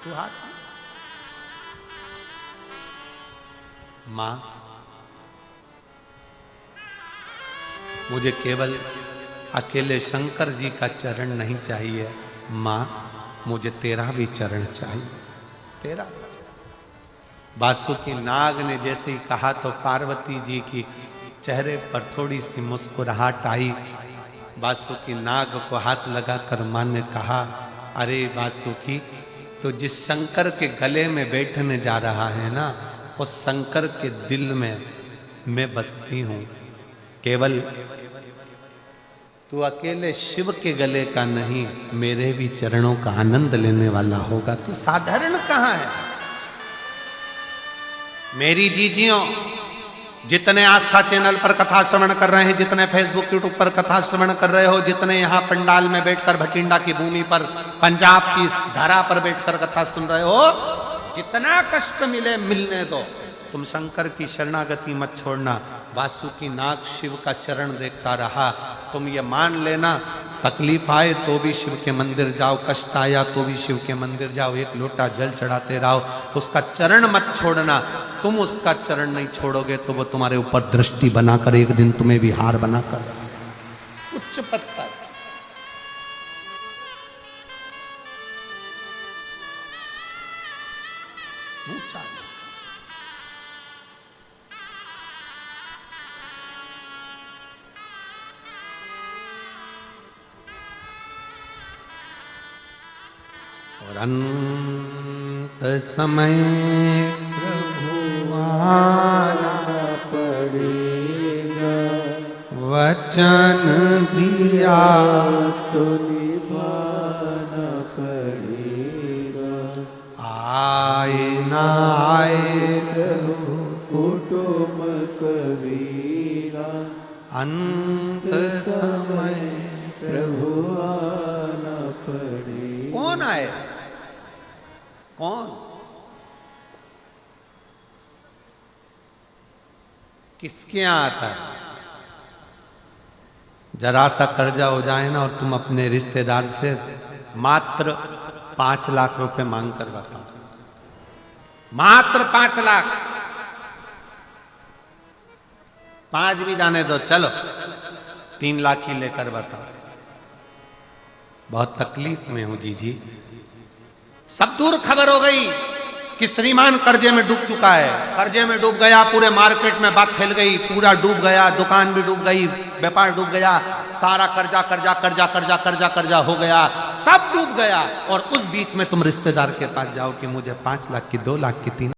तू हाथ में। मां, मुझे केवल अकेले शंकर जी का चरण नहीं चाहिए, मां मुझे तेरा भी चरण चाहिए, तेरा भी चरण। वासुकी नाग ने जैसे ही कहा तो पार्वती जी की चेहरे पर थोड़ी सी मुस्कुराहट आई। वासुकी नाग को हाथ लगाकर मां ने कहा, अरे वासुकी, तो जिस शंकर के गले में बैठने जा रहा है ना, उस शंकर के दिल में मैं बसती हूं। केवल तू अकेले शिव के गले का नहीं, मेरे भी चरणों का आनंद लेने वाला होगा। तू साधारण कहां है? मेरी जीजियों, जितने आस्था चैनल पर कथा श्रवण कर रहे हैं, जितने फेसबुक यूट्यूब पर कथा श्रवण कर रहे हो, जितने यहाँ पंडाल में बैठकर भटिंडा की भूमि पर पंजाब की धारा पर बैठकर कथा सुन रहे हो, जितना कष्ट मिले मिलने दो, तुम शंकर की शरणागति मत छोड़ना। वासुकी नाग शिव का चरण देखता रहा। तुम ये मान लेना, तकलीफ आए तो भी शिव के मंदिर जाओ, कष्ट आया तो भी शिव के मंदिर जाओ, एक लोटा जल चढ़ाते रहो, उसका चरण मत छोड़ना। तुम उसका चरण नहीं छोड़ोगे तो वो तुम्हारे ऊपर दृष्टि बनाकर एक दिन तुम्हें भी हार बनाकर उच्च पद पर ऊंचा। और अंत समय प्रभु आना पड़ेगा, वचन दिया तो निभाना पड़ेगा। आए ना आए प्रभु कुटुंब कबीरा, अंत समय प्रभु आना पड़ेगा। कौन आए? कौन? किसके यहां आता है? जरा सा कर्जा हो जाए ना और तुम अपने रिश्तेदार से मात्र 5 लाख रुपए मांग कर बताओ, मात्र 5 लाख। 5 भी जाने दो, चलो 3 लाख ही लेकर बताओ। बहुत तकलीफ में हूं जी। सब दूर खबर हो गई कि श्रीमान कर्जे में डूब चुका है, कर्जे में डूब गया, पूरे मार्केट में बात फैल गई, पूरा डूब गया, दुकान भी डूब गई, व्यापार डूब गया, सारा कर्जा कर्जा कर्जा कर्जा कर्जा कर्जा हो गया, सब डूब गया। और उस बीच में तुम रिश्तेदार के पास जाओ कि मुझे 5 लाख की, 2 लाख की, 3